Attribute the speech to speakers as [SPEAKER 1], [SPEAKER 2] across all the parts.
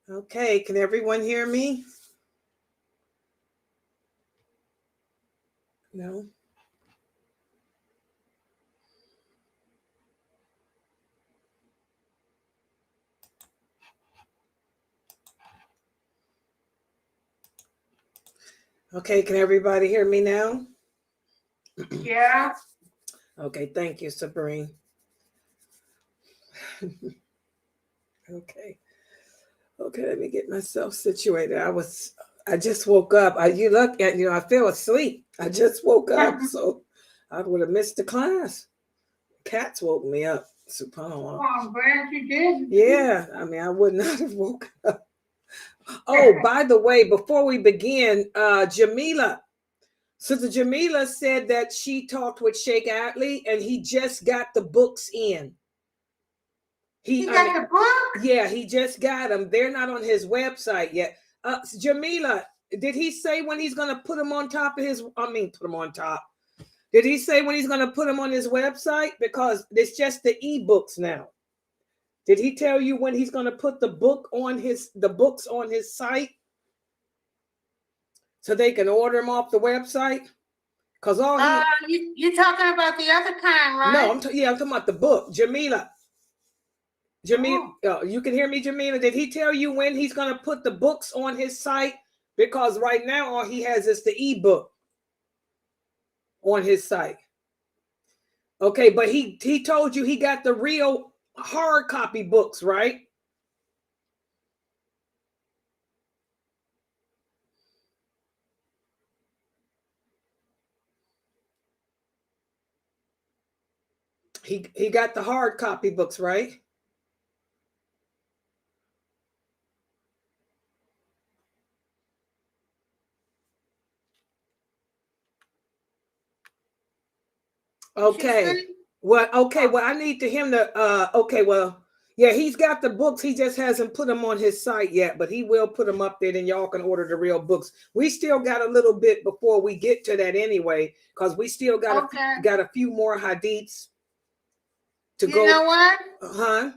[SPEAKER 1] Okay, can everyone hear me? No. Okay, can everybody hear me now?
[SPEAKER 2] Yeah.
[SPEAKER 1] Okay, thank you, Sabrina. Okay, let me get myself situated. I just woke up. You look at, I fell asleep. I just woke up, so I would have missed the class. Cats woke me up.
[SPEAKER 2] Oh, I'm glad you did.
[SPEAKER 1] Yeah, I mean, I would not have woken up. Oh, by the way, before we begin, Jamila, Sister Jamila said that she talked with Sheikh Atlee and he just got the books in.
[SPEAKER 2] He got the book?
[SPEAKER 1] Yeah, he just got them. They're not on his website yet. Jamila, did he say when he's going to put them on top of his, put them on top. Did he say when he's going to put them on his website? Because it's just the ebooks now. Did he tell you when he's going to put the books on his site so they can order them off the website? Because
[SPEAKER 2] you talking about the other kind, right?
[SPEAKER 1] No, I'm talking about the book. Jamila, you can hear me, Jamila. Did he tell you when he's going to put the books on his site? Because right now all he has is the ebook on his site. Okay, but he told you he got the real hard copy books, right? He got the hard copy books, right? Okay. Well, I need him to yeah, he's got the books. He just hasn't put them on his site yet, but he will put them up there. Then y'all can order the real books. We still got a little bit before we get to that anyway, because we still got a few more hadiths to go.
[SPEAKER 2] You know what?
[SPEAKER 1] Huh?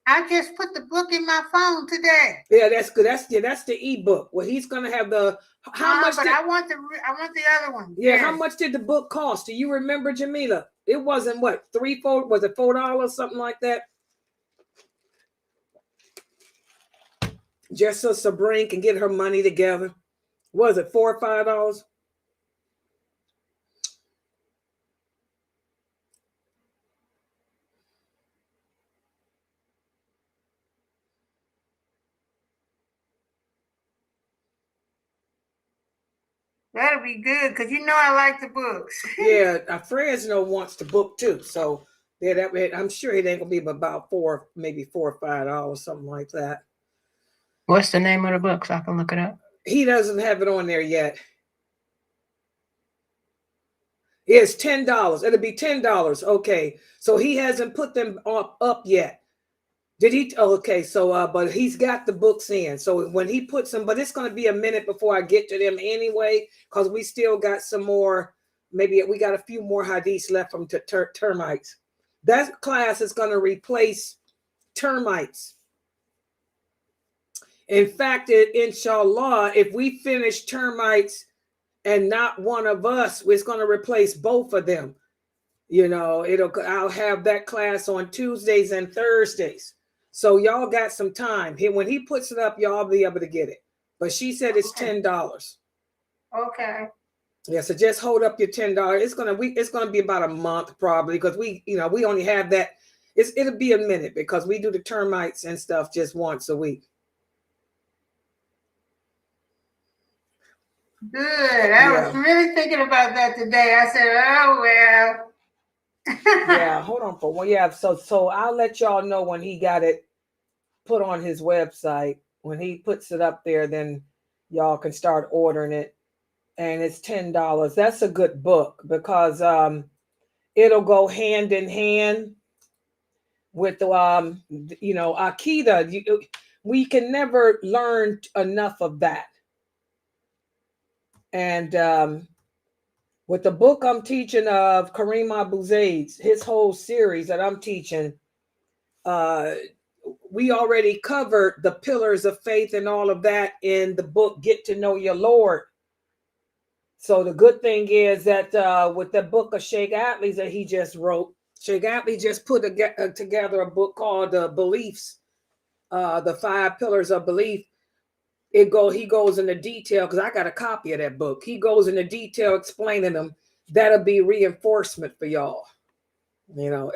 [SPEAKER 2] I just put the book in my phone today.
[SPEAKER 1] Yeah, that's good. That's the ebook. Well, he's gonna have the
[SPEAKER 2] much. But I want the other one.
[SPEAKER 1] Yeah, yes. How much did the book cost? Do you remember, Jamila? It wasn't what, was it $4, something like that? Just so Sabrina can get her money together. Was it $4 or $5?
[SPEAKER 2] That'll be good, because I like the books.
[SPEAKER 1] Yeah, Fresno wants the book too. So yeah, I'm sure it ain't gonna be about maybe $4 or $5, something like that.
[SPEAKER 2] What's the name of the book so I can look it up?
[SPEAKER 1] He doesn't have it on there yet. It's $10. It'll be $10. Okay, so he hasn't put them up yet. Did he? Okay, so but he's got the books in. So when he puts them, but it's going to be a minute before I get to them anyway, because we still got some more. Maybe we got a few more hadiths left from termites. That class is going to replace termites. In fact, inshallah, if we finish termites and not one of us, it's going to replace both of them. I'll have that class on Tuesdays and Thursdays. So y'all got some time. When he puts it up, y'all be able to get it. But she said it's $10.
[SPEAKER 2] Okay.
[SPEAKER 1] Yeah, so just hold up your $10. It's gonna be about a month probably, because we only have that. It'll be a minute because we do the termites and stuff just once a week.
[SPEAKER 2] Good. I was really thinking about that today. I said, oh well.
[SPEAKER 1] Yeah, hold on for one. Yeah, so I'll let y'all know when he got it put on his website. When he puts it up there, then y'all can start ordering it. And it's $10. That's a good book because it'll go hand in hand with Aqidah. We can never learn enough of that. And With the book I'm teaching of Kareem Abu Zaid's, his whole series that I'm teaching, we already covered the pillars of faith and all of that in the book Get to Know Your Lord. So the good thing is that with the book of Sheikh Atlee's that he just wrote, Sheikh Atlee just put together a book called Beliefs, the 5 Pillars of Belief. He goes into detail, because I got a copy of that book. He goes into detail explaining them. That'll be reinforcement for y'all,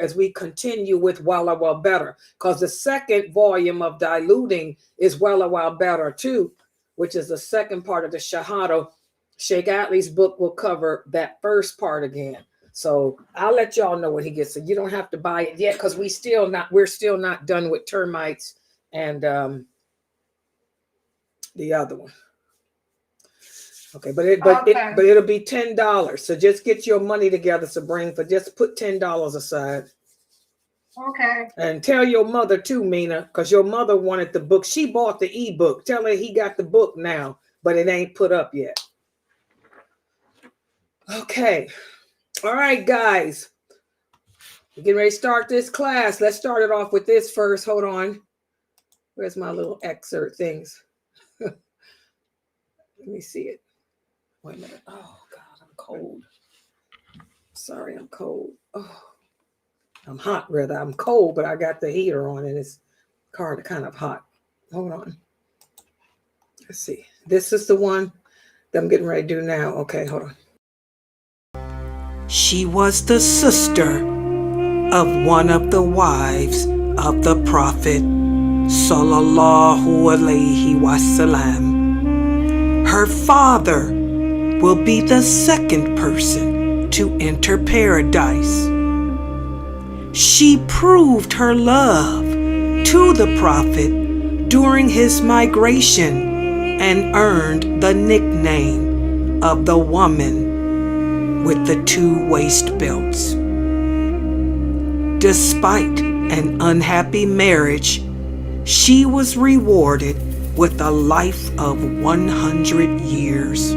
[SPEAKER 1] as we continue with Walla Well Better, because the second volume of Diluting is Walla Well Better too, which is the second part of the Shahada. Sheikh Atlee's book will cover that first part again. So I'll let y'all know when he gets it. You don't have to buy it yet, because we're still not done with termites and the other one. Okay, but it'll be $10. So just get your money together, Sabrina. Just put $10 aside.
[SPEAKER 2] Okay.
[SPEAKER 1] And tell your mother too, Mina, because your mother wanted the book. She bought the ebook. Tell her he got the book now, but it ain't put up yet. Okay. All right, guys. We're getting ready to start this class. Let's start it off with this first. Hold on. Where's my little excerpt things? Let me see it. Wait a minute. Oh, God, I'm cold. Sorry, I'm cold. Oh, I'm hot, rather. I'm cold, but I got the heater on and it's kind of hot. Hold on. Let's see. This is the one that I'm getting ready to do now. Okay, hold on. She was the sister of one of the wives of the Prophet, Sallallahu Alaihi Wasallam. Her father will be the second person to enter paradise. She proved her love to the Prophet during his migration and earned the nickname of the woman with the 2 waist belts. Despite an unhappy marriage, she was rewarded with a life of 100 years.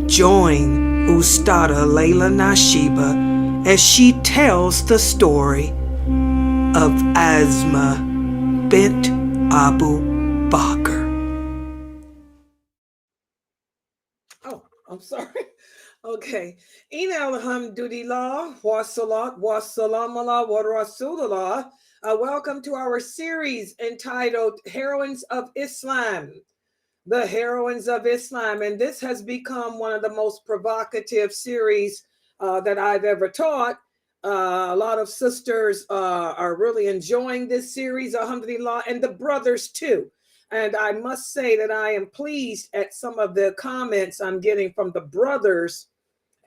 [SPEAKER 1] Join Ustada Lailanasheeba as she tells the story of Asma Bint Abu Bakr. Oh, I'm sorry. Okay. Ina alhamdulillah wa salat wa salam ala wa rasulullah. Welcome to our series entitled Heroines of Islam. The Heroines of Islam. And this has become one of the most provocative series that I've ever taught. A lot of sisters are really enjoying this series, alhamdulillah, and the brothers too. And I must say that I am pleased at some of the comments I'm getting from the brothers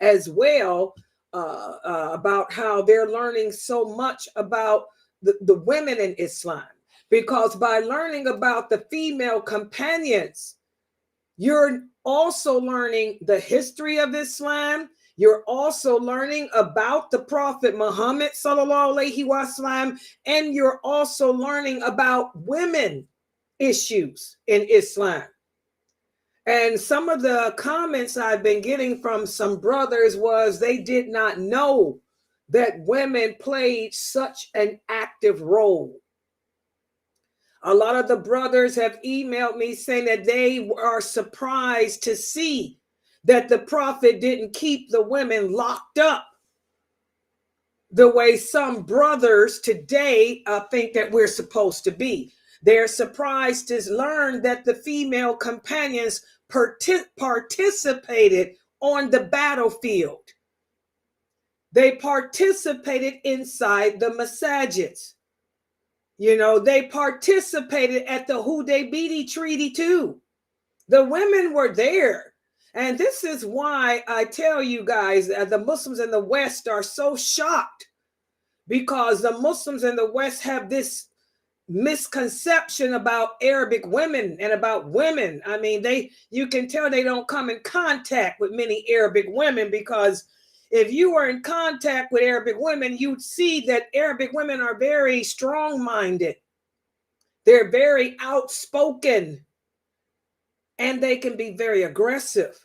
[SPEAKER 1] as well about how they're learning so much about the women in Islam. Because by learning about the female companions, you're also learning the history of Islam. You're also learning about the Prophet Muhammad sallallahu alaihi wasallam, and you're also learning about women issues in Islam. And some of the comments I've been getting from some brothers was they did not know that women played such an active role. A lot of the brothers have emailed me saying that they are surprised to see that the Prophet didn't keep the women locked up the way some brothers today think that we're supposed to be. They're surprised to learn that the female companions participated on the battlefield. They participated inside the masajids. They participated at the Hudaybiyah Treaty too. The women were there. And this is why I tell you guys that the Muslims in the West are so shocked, because the Muslims in the West have this misconception about Arabic women and about women. I mean, you can tell they don't come in contact with many Arabic women, because if you were in contact with Arabic women, you'd see that Arabic women are very strong-minded. They're very outspoken, and they can be very aggressive.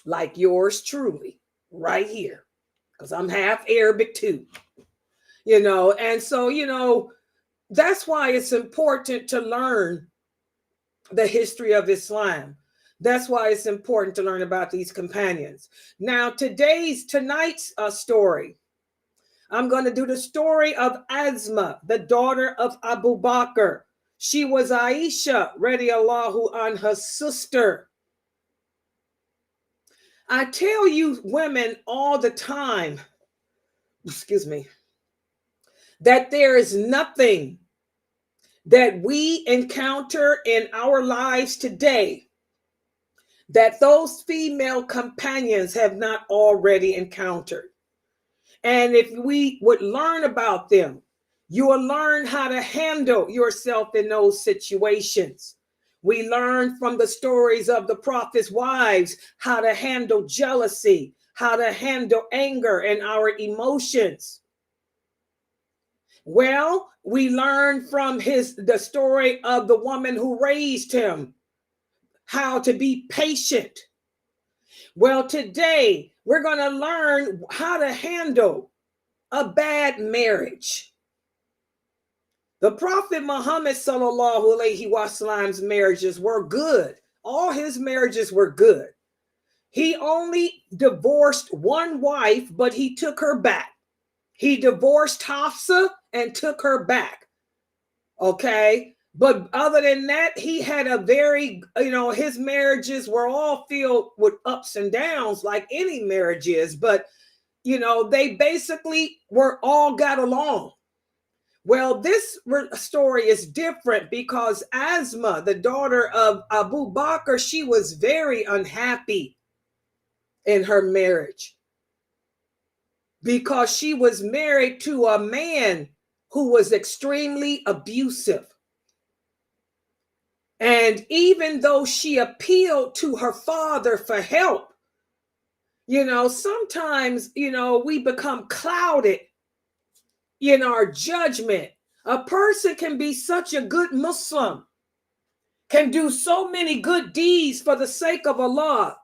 [SPEAKER 1] like yours truly, right here, because I'm half Arabic too, and so, that's why it's important to learn the history of Islam. That's why it's important to learn about these companions. Now, tonight's story, I'm going to do the story of Asma, the daughter of Abu Bakr. She was Aisha, radiallahu anha's sister. I tell you women all the time, excuse me, that there is nothing that we encounter in our lives today that those female companions have not already encountered. And if we would learn about them, you will learn how to handle yourself in those situations. We learn from the stories of the Prophet's wives how to handle jealousy, how to handle anger and our emotions. Well, we learn from the story of the woman who raised him, how to be patient. Well, today we're going to learn how to handle a bad marriage. The Prophet Muhammad sallallahu alaihi wasallam's marriages were good. All his marriages were good. He only divorced one wife, but he took her back. He divorced Hafsa and took her back. Okay. But other than that, he had a very, his marriages were all filled with ups and downs like any marriage is. But, they basically all got along. Well, this story is different because Asma, the daughter of Abu Bakr, she was very unhappy in her marriage because she was married to a man who was extremely abusive. And even though she appealed to her father for help, sometimes, we become clouded in our judgment. A person can be such a good Muslim, can do so many good deeds for the sake of Allah,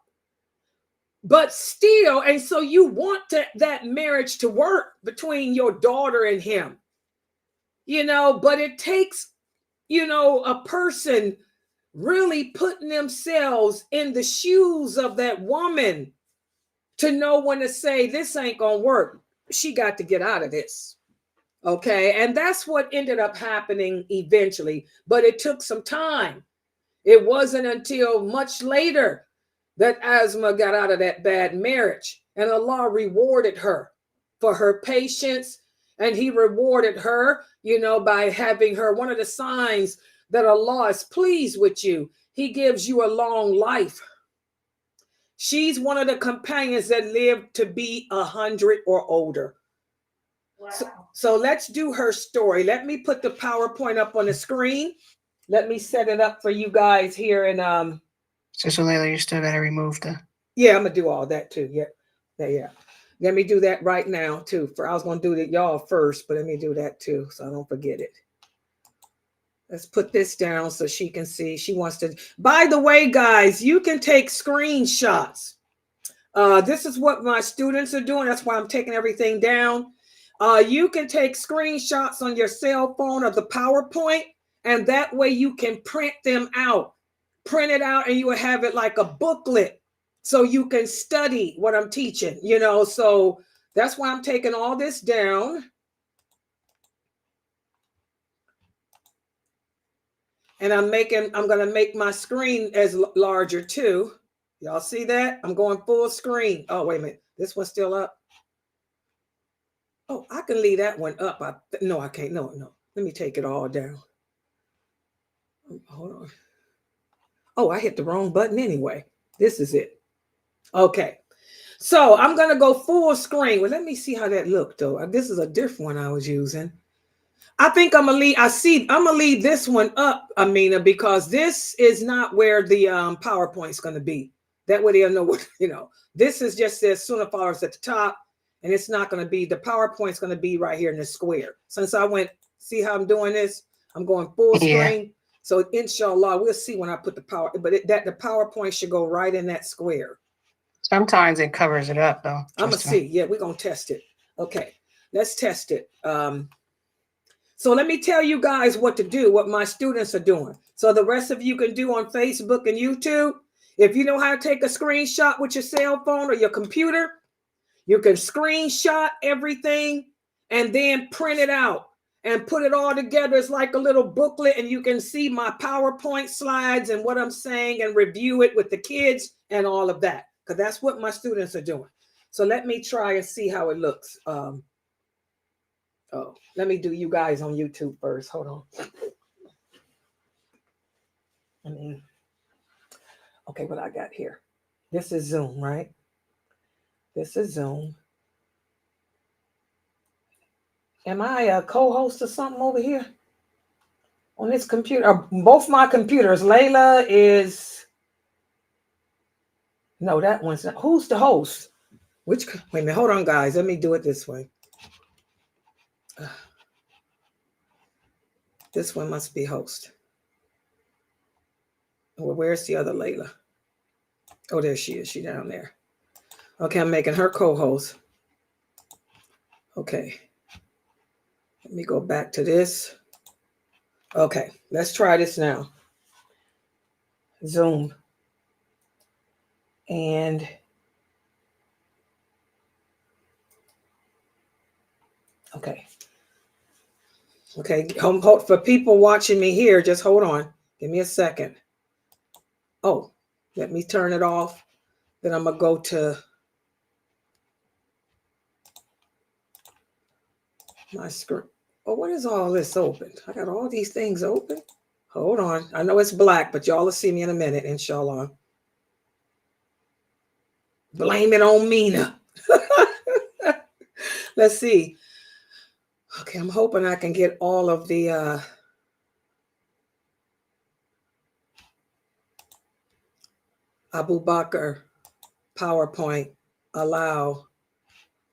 [SPEAKER 1] but still, and so you want that marriage to work between your daughter and him, but it takes, a person really putting themselves in the shoes of that woman to know when to say, this ain't gonna work. She got to get out of this. Okay. And that's what ended up happening eventually, but it took some time. It wasn't until much later that Asma got out of that bad marriage, and Allah rewarded her for her patience. And he rewarded her, by having her, one of the signs that Allah is pleased with you, he gives you a long life. She's one of the companions that lived to be 100 or older. Wow. So let's do her story. Let me put the PowerPoint up on the screen. Let me set it up for you guys here. And
[SPEAKER 2] Sister Layla, you still got to remove the.
[SPEAKER 1] Yeah, I'm gonna do all that too. Yeah. Let me do that right now too. I was gonna do it y'all first, but let me do that too, so I don't forget it. Let's put this down so she can see. She wants to. By the way, guys, you can take screenshots. This is what my students are doing. That's why I'm taking everything down. You can take screenshots on your cell phone of the PowerPoint, and that way you can print them out. Print it out, and you will have it like a booklet so you can study what I'm teaching, So that's why I'm taking all this down. And I'm going to make my screen as larger too. Y'all see that? I'm going full screen. Oh, wait a minute. This one's still up. Oh, I can leave that one up. No, I can't. No. Let me take it all down. Hold on. Oh, I hit the wrong button anyway. This is it. Okay. So I'm going to go full screen. Well, let me see how that looked though. This is a different one I was using. I think I'm going to leave this one up, Amina, because this is not where the PowerPoint's going to be. That way they'll know what, this is just says Sunnahfollowers at the top, and it's not going to be, the PowerPoint's going to be right here in the square. Since I went, see how I'm doing this? I'm going full screen. Yeah. So inshallah, we'll see when I put the the PowerPoint should go right in that square.
[SPEAKER 2] Sometimes it covers it up, though.
[SPEAKER 1] I'm gonna see. Yeah, we're gonna test it. Okay, let's test it. So let me tell you guys what to do, what my students are doing. So the rest of you can do on Facebook and YouTube. If you know how to take a screenshot with your cell phone or your computer, you can screenshot everything and then print it out and put it all together. It's like a little booklet, and you can see my PowerPoint slides and what I'm saying and review it with the kids and all of that, because that's what my students are doing. So let me try and see how it looks. Oh, let me do you guys on YouTube first. Hold on. Okay, what I got here. This is Zoom, right? This is Zoom. Am I a co-host or something over here on this computer? Both my computers. Layla is, no, that one's not. Who's the host? Wait a minute, hold on, guys. Let me do it this way. This one must be host. Well, where's the other Layla? Oh, there she is. She down there. Okay, I'm making her co-host. Okay. Let me go back to this. Okay, let's try this now. Zoom. And okay. Okay, for people watching me here, just hold on. Give me a second. Oh, let me turn it off. Then I'm going to go to my screen. Oh, what is all this open? I got all these things open. Hold on. I know it's black, but y'all will see me in a minute, inshallah. Blame it on Mina. Let's see. Okay, I'm hoping I can get all of the Abu Bakr PowerPoint allow.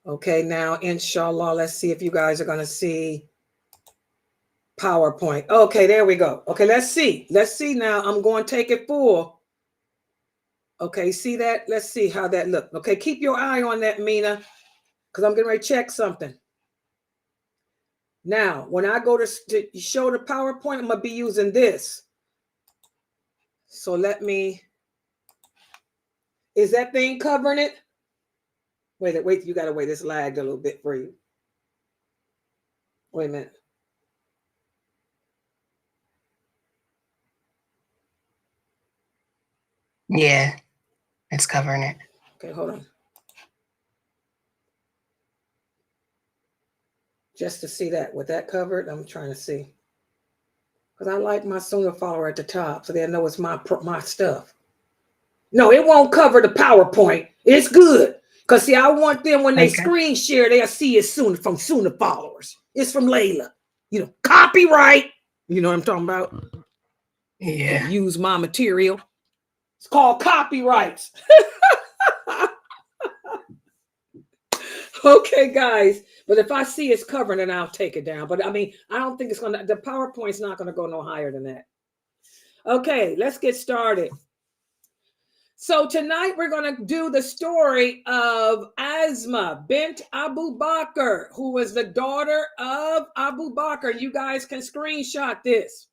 [SPEAKER 1] Okay, now inshallah, let's see if you guys are going to see PowerPoint. Okay, there we go. Okay, let's see. Let's see now. I'm going to take it full. Okay, see that? Let's see how that looks. Okay, keep your eye on that, Mina, because I'm getting ready to check something. Now, when I go to show the PowerPoint, I'm going to be using this. So let me, is that thing covering it? Wait, you got to wait. It's lagged a little bit for you. Wait a minute.
[SPEAKER 2] Yeah, it's covering it.
[SPEAKER 1] Okay, hold on. Just to see that, with that covered, I'm trying to see. Because I like my Sunnah follower at the top, so they know it's my stuff. No, it won't cover the PowerPoint. It's good. Because, see, I want them, when they screen share, they'll see it soon from Sunnah followers. It's from Layla. You know, copyright. You know what I'm talking about?
[SPEAKER 2] Yeah.
[SPEAKER 1] Use my material. It's called copyrights. Okay, guys. But if I see it's covering, then I'll take it down. But I mean, I don't think it's going to, the PowerPoint's not going to go no higher than that. Okay, let's get started. So tonight we're going to do the story of Asma Bint Abu Bakr, who was the daughter of Abu Bakr. You guys can screenshot this,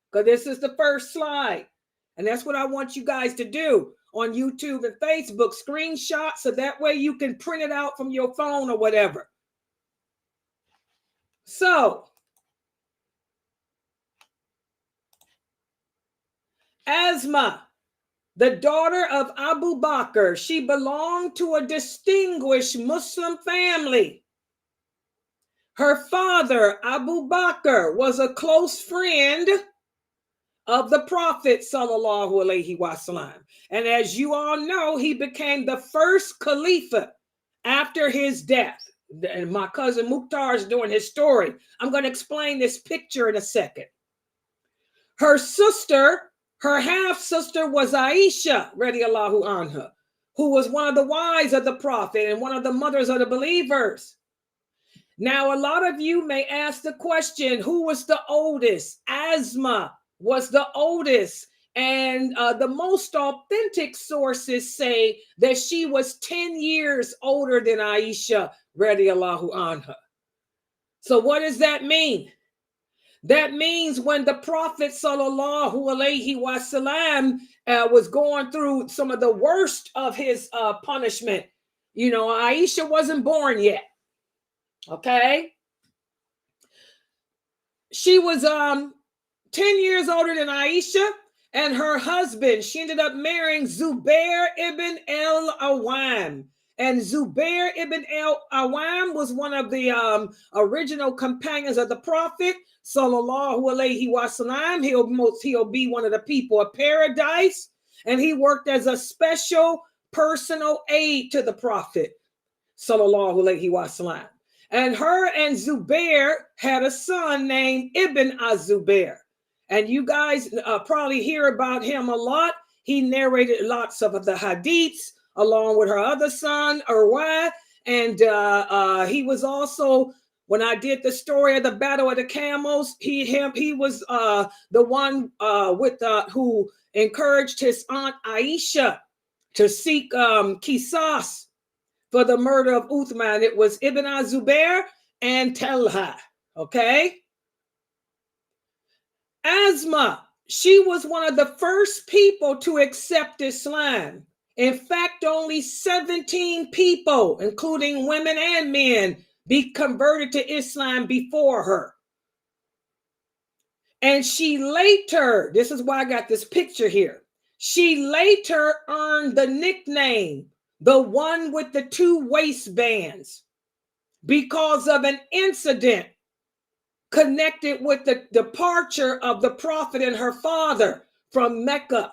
[SPEAKER 1] because this is the first slide. And that's what I want you guys to do on YouTube and Facebook. Screenshot, so that way you can print it out from your phone or whatever. So, Asma, the daughter of Abu Bakr, she belonged to a distinguished Muslim family. Her father, Abu Bakr, was a close friend of the Prophet sallallahu alaihi wasallam. And as you all know, he became the first Khalifa after his death. And my cousin Mukhtar is doing his story. I'm going to explain this picture in a second. Her sister, her half-sister, was Aisha, radiallahu anha, who was one of the wives of the Prophet and one of the mothers of the believers. Now, a lot of you may ask the question, who was the oldest? Asma was the oldest, And the most authentic sources say that she was 10 years older than Aisha radiallahu anha. So what does that mean? That means when the Prophet sallallahu alaihi wasallam was going through some of the worst of his punishment, you know, Aisha wasn't born yet. Okay. She was 10 years older than Aisha, and her husband, she ended up marrying Zubair ibn al-Awwam. And Zubair ibn al-Awwam was one of the original companions of the Prophet sallallahu alaihi wasallam. He'll be one of the people of paradise, and he worked as a special personal aide to the Prophet sallallahu alaihi wasallam. And her and Zubair had a son named Ibn Az-Zubair. And you guys probably hear about him a lot. He narrated lots of the hadiths along with her other son, Urwa. And he was also, when I did the story of the Battle of the Camels, he was the one who encouraged his aunt Aisha to seek qisas for the murder of Uthman. It was Ibn Az-Zubair and Talha. Okay. Asma, she was one of the first people to accept Islam. In fact, only 17 people, including women and men, be converted to Islam before her. And she later, this is why I got this picture here, she later earned the nickname, the one with the 2 waistbands, because of an incident connected with the departure of the Prophet and her father from Mecca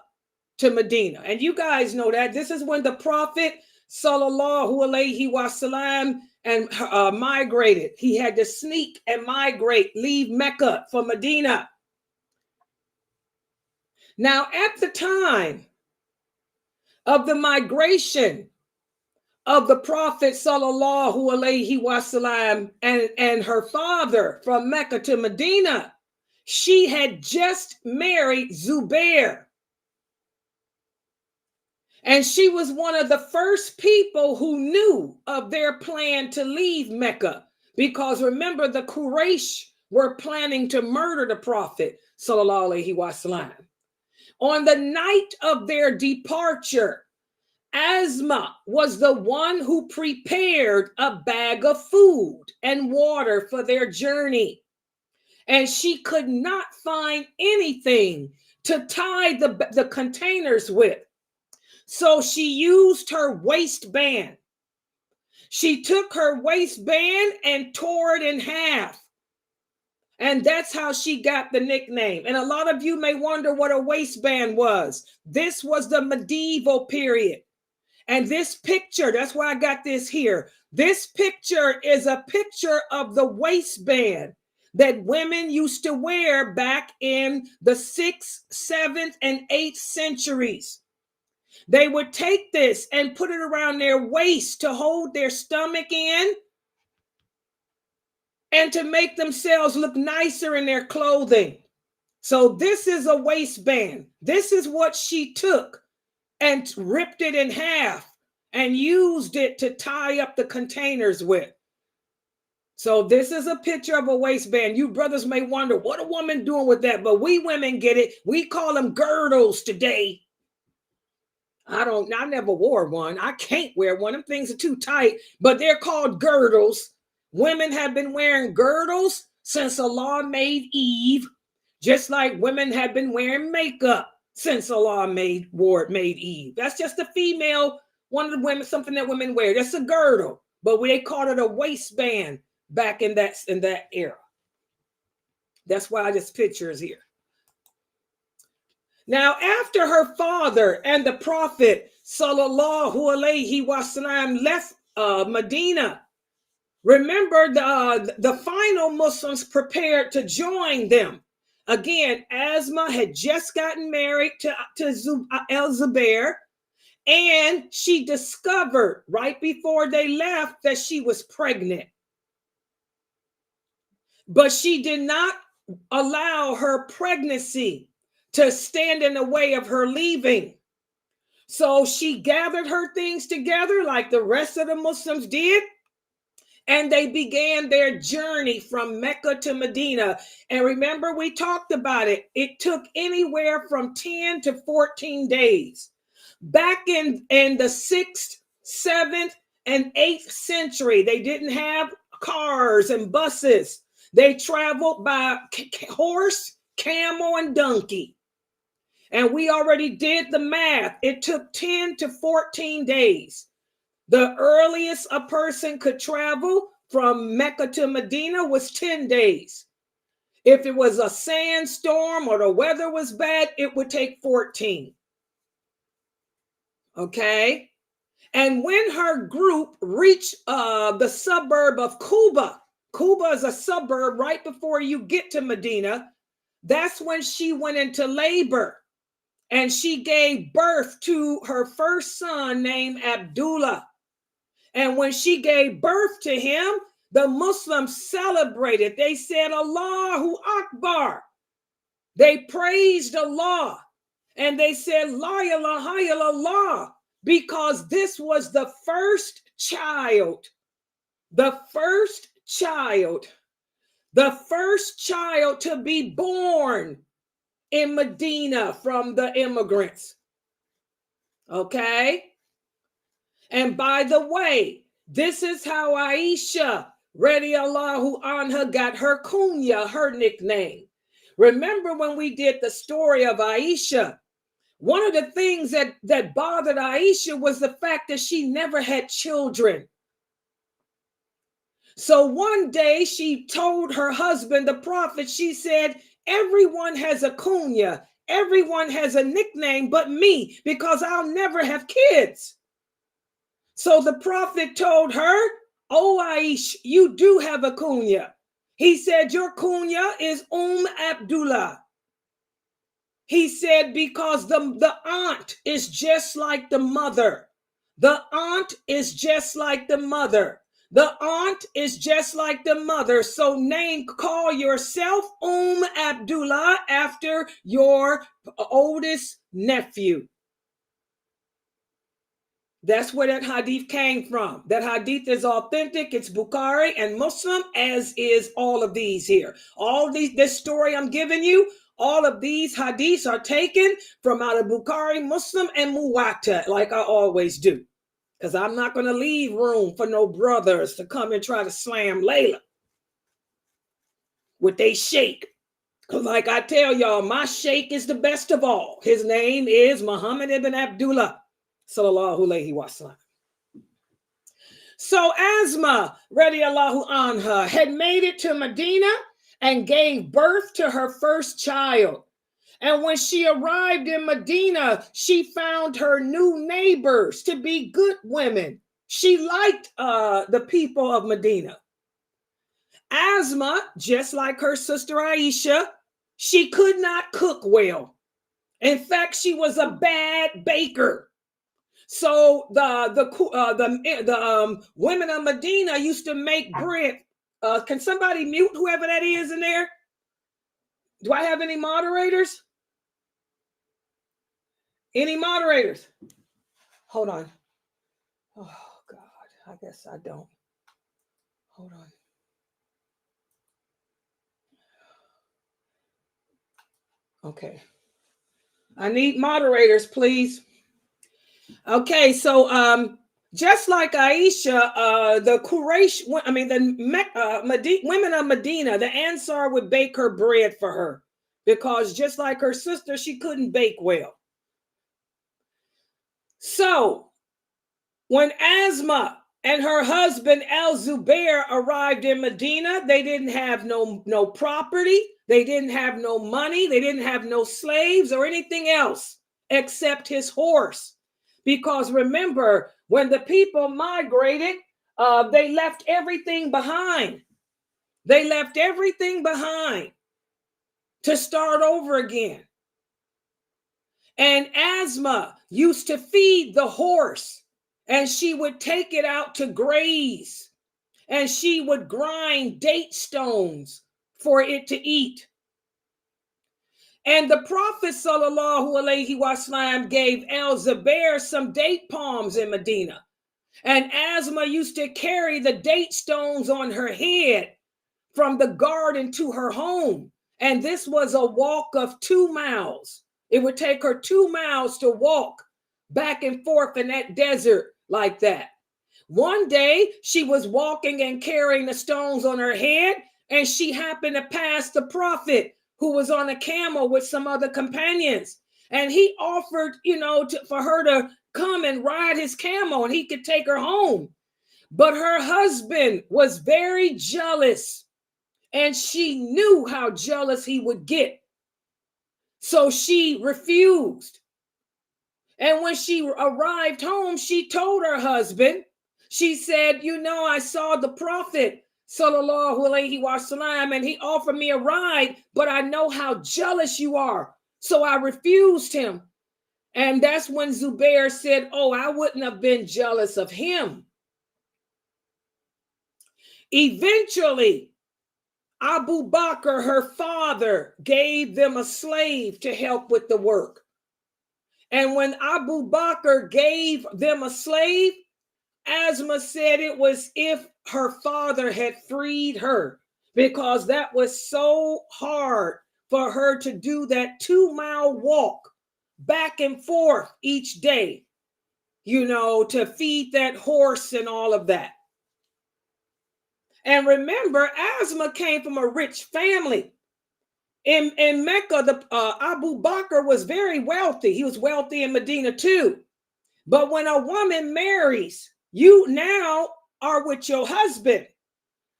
[SPEAKER 1] to Medina. And you guys know that this is when the Prophet sallallahu alaihi wasallam and migrated. He had to sneak and migrate, leave Mecca for Medina. Now, at the time of the migration of the Prophet sallallahu alaihi wasallam and her father from Mecca to Medina, she had just married Zubair. And she was one of the first people who knew of their plan to leave Mecca, because remember, the Quraysh were planning to murder the Prophet sallallahu alaihi wasallam. On the night of their departure, Asma was the one who prepared a bag of food and water for their journey. And she could not find anything to tie the containers with. So she used her waistband. She took her waistband and tore it in half. And that's how she got the nickname. And a lot of you may wonder what a waistband was. This was the medieval period. And this picture, that's why I got this here. This picture is a picture of the waistband that women used to wear back in the 6th, 7th, and 8th centuries. They would take this and put it around their waist to hold their stomach in and to make themselves look nicer in their clothing. So this is a waistband. This is what she took and ripped it in half and used it to tie up the containers with. So this is a picture of a waistband. You brothers may wonder, what a woman doing with that? But we women get it. We call them girdles today. I never wore one. I can't wear one. Them things are too tight, but they're called girdles. Women have been wearing girdles since Allah made Eve, just like women have been wearing makeup since Allah made Eve. That's just a female, one of the women, something that women wear. That's a girdle, but they called it a waistband back in that era. That's why this picture is here. Now, after her father and the Prophet sallallahu alaihi wasallam left Medina, remember the final Muslims prepared to join them. Again, Asma had just gotten married to Zubair, and she discovered right before they left that she was pregnant. But she did not allow her pregnancy to stand in the way of her leaving. So she gathered her things together like the rest of the Muslims did, and they began their journey from Mecca to Medina. And remember, we talked about it. It took anywhere from 10 to 14 days. Back in the 6th, 7th, and 8th century, they didn't have cars and buses. They traveled by horse, camel, and donkey. And we already did the math. It took 10 to 14 days. The earliest a person could travel from Mecca to Medina was 10 days. If it was a sandstorm or the weather was bad, it would take 14. Okay? And when her group reached the suburb of Kuba, Kuba is a suburb right before you get to Medina, that's when she went into labor. And she gave birth to her first son named Abdullah. And when she gave birth to him, the Muslims celebrated. They said, Allahu Akbar. They praised Allah. And they said, La ilaha illallah, because this was the first child to be born in Medina from the immigrants. Okay? And by the way, this is how Aisha radiallahu anha got her kunya, her nickname. Remember when we did the story of Aisha, one of the things that bothered Aisha was the fact that she never had children. So one day she told her husband, the prophet, she said, everyone has a kunya, everyone has a nickname but me, because I'll never have kids. So the prophet told her, oh, Aish, you do have a kunya. He said, your kunya is Abdullah. He said, because the aunt is just like the mother. The aunt is just like the mother. The aunt is just like the mother. So call yourself Abdullah after your oldest nephew. That's where that hadith came from. That hadith is authentic. It's Bukhari and Muslim, as is all of these here. This story I'm giving you, all of these hadiths are taken from out of Bukhari, Muslim, and Muwatta, like I always do. Because I'm not going to leave room for no brothers to come and try to slam Layla with they sheikh. Because like I tell y'all, my sheikh is the best of all. His name is Muhammad ibn Abdullah. Sallallahu alayhi wa sallam. So Asma radiallahu anha had made it to Medina and gave birth to her first child. And when she arrived in Medina, she found her new neighbors to be good women. She liked the people of Medina. Asma, just like her sister Aisha, she could not cook well. In fact, she was a bad baker. So the women of Medina used to make bread. Can somebody mute whoever that is in there? Do I have any moderators? Any moderators? Hold on. Oh, God. I guess I don't. Hold on. Okay. I need moderators, please. Okay, so just like Aisha, the Quraysh, women of Medina, the Ansar would bake her bread for her because just like her sister, she couldn't bake well. So when Asma and her husband Al-Zubair arrived in Medina, they didn't have no property, they didn't have no money, they didn't have no slaves or anything else except his horse. Because remember, when the people migrated, they left everything behind. They left everything behind to start over again. And Asma used to feed the horse, and she would take it out to graze, and she would grind date stones for it to eat. And the Prophet sallallahu alaihi wasallam gave Zubair some date palms in Medina. And Asma used to carry the date stones on her head from the garden to her home. And this was a walk of 2 miles. It would take her 2 miles to walk back and forth in that desert like that. One day she was walking and carrying the stones on her head, and she happened to pass the Prophet, who was on a camel with some other companions. And he offered, for her to come and ride his camel and he could take her home. But her husband was very jealous, and she knew how jealous he would get. So she refused. And when she arrived home, she told her husband, she said, I saw the Prophet sallallahu alaihi wasallam, and he offered me a ride, but I know how jealous you are. So I refused him. And that's when Zubair said, oh, I wouldn't have been jealous of him. Eventually, Abu Bakr, her father, gave them a slave to help with the work. And when Abu Bakr gave them a slave, Asma said it was if her father had freed her, because that was so hard for her to do that 2-mile walk back and forth each day, to feed that horse and all of that. And remember, Asma came from a rich family. In Mecca, Abu Bakr was very wealthy. He was wealthy in Medina too. But when a woman marries, you now are with your husband.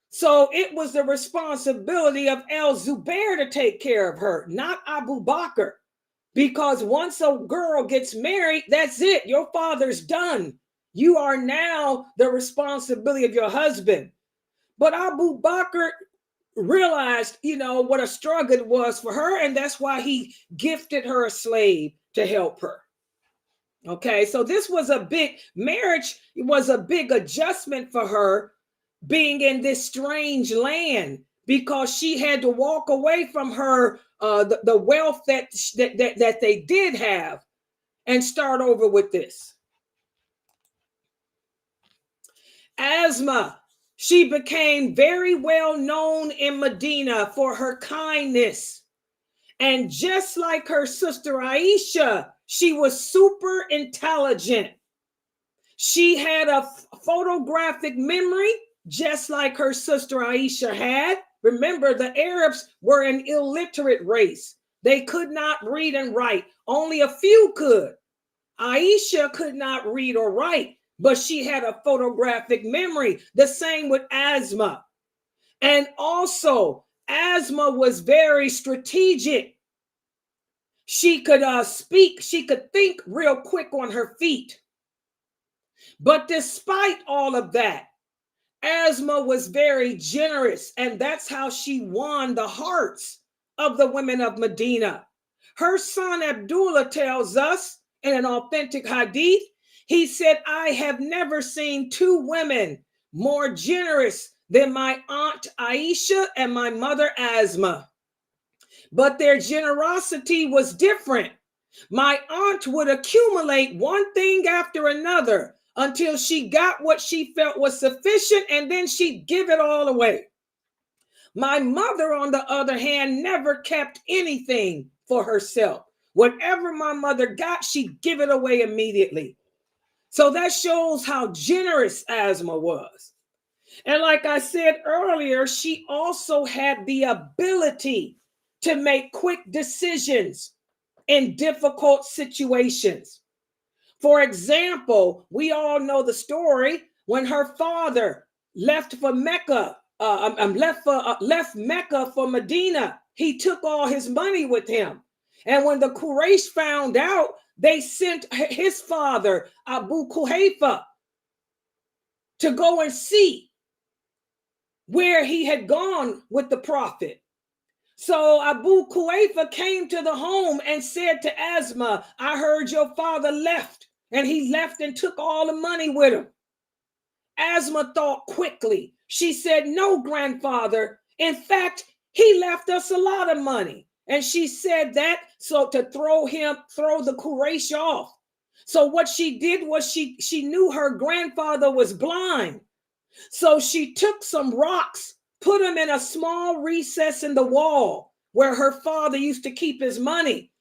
[SPEAKER 1] So it was the responsibility of Zubair to take care of her, not Abu Bakr. Because once a girl gets married, that's it. Your father's done. You are now the responsibility of your husband. But Abu Bakr realized, what a struggle it was for her. And that's why he gifted her a slave to help her. Okay, so this was a big marriage. It was a big adjustment for her being in this strange land, because she had to walk away from her the wealth that they did have and start over with this. Asma, she became very well known in Medina for her kindness. And just like her sister Aisha, she was super intelligent. She had a photographic memory, just like her sister Aisha had. Remember, the Arabs were an illiterate race. They could not read and write. Only a few could. Aisha could not read or write, but she had a photographic memory. The same with Asma. And also, Asma was very strategic. She could speak, she could think real quick on her feet. But despite all of that, Asma was very generous, and that's how she won the hearts of the women of Medina. Her son Abdullah tells us in an authentic hadith, he said, I have never seen 2 women more generous than my aunt Aisha and my mother Asma. But their generosity was different. My aunt would accumulate one thing after another until she got what she felt was sufficient, and then she'd give it all away. My mother, on the other hand, never kept anything for herself. Whatever my mother got, she'd give it away immediately. So that shows how generous Asma was. And like I said earlier, she also had the ability to make quick decisions in difficult situations. For example, we all know the story when her father left for Mecca, left Mecca for Medina. He took all his money with him. And when the Quraysh found out, they sent his father, Abu Kuhayfa, to go and see where he had gone with the Prophet. So Abu Kuhayfa came to the home and said to Asma, I heard your father left, and he left and took all the money with him. Asma thought quickly. She said, no, grandfather. In fact, he left us a lot of money. And she said that so to throw the Quraysh off. So what she did was she knew her grandfather was blind. So she took some rocks, put them in a small recess in the wall where her father used to keep his money.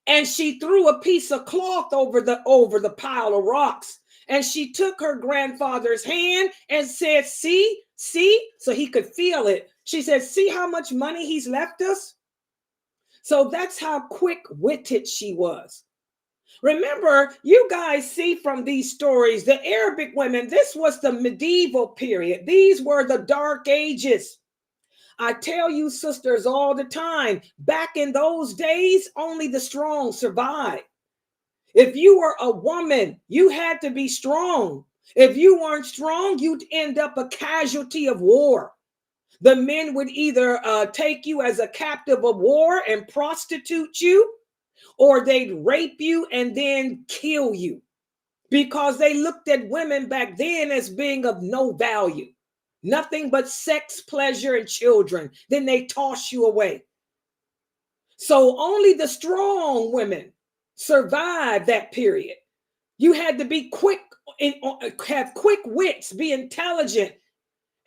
[SPEAKER 1] And she threw a piece of cloth over the pile of rocks. And she took her grandfather's hand and said, see, so he could feel it. She said, see how much money he's left us? So that's how quick-witted she was. Remember, you guys see from these stories, the Arabic women, this was the medieval period. These were the dark ages. I tell you, sisters, all the time, back in those days, only the strong survived. If you were a woman, you had to be strong. If you weren't strong, you'd end up a casualty of war. The men would either take you as a captive of war and prostitute you, or they'd rape you and then kill you, because they looked at women back then as being of no value, nothing but sex, pleasure, and children. Then they toss you away. So only the strong women survived that period. You had to be quick, have quick wits, be intelligent.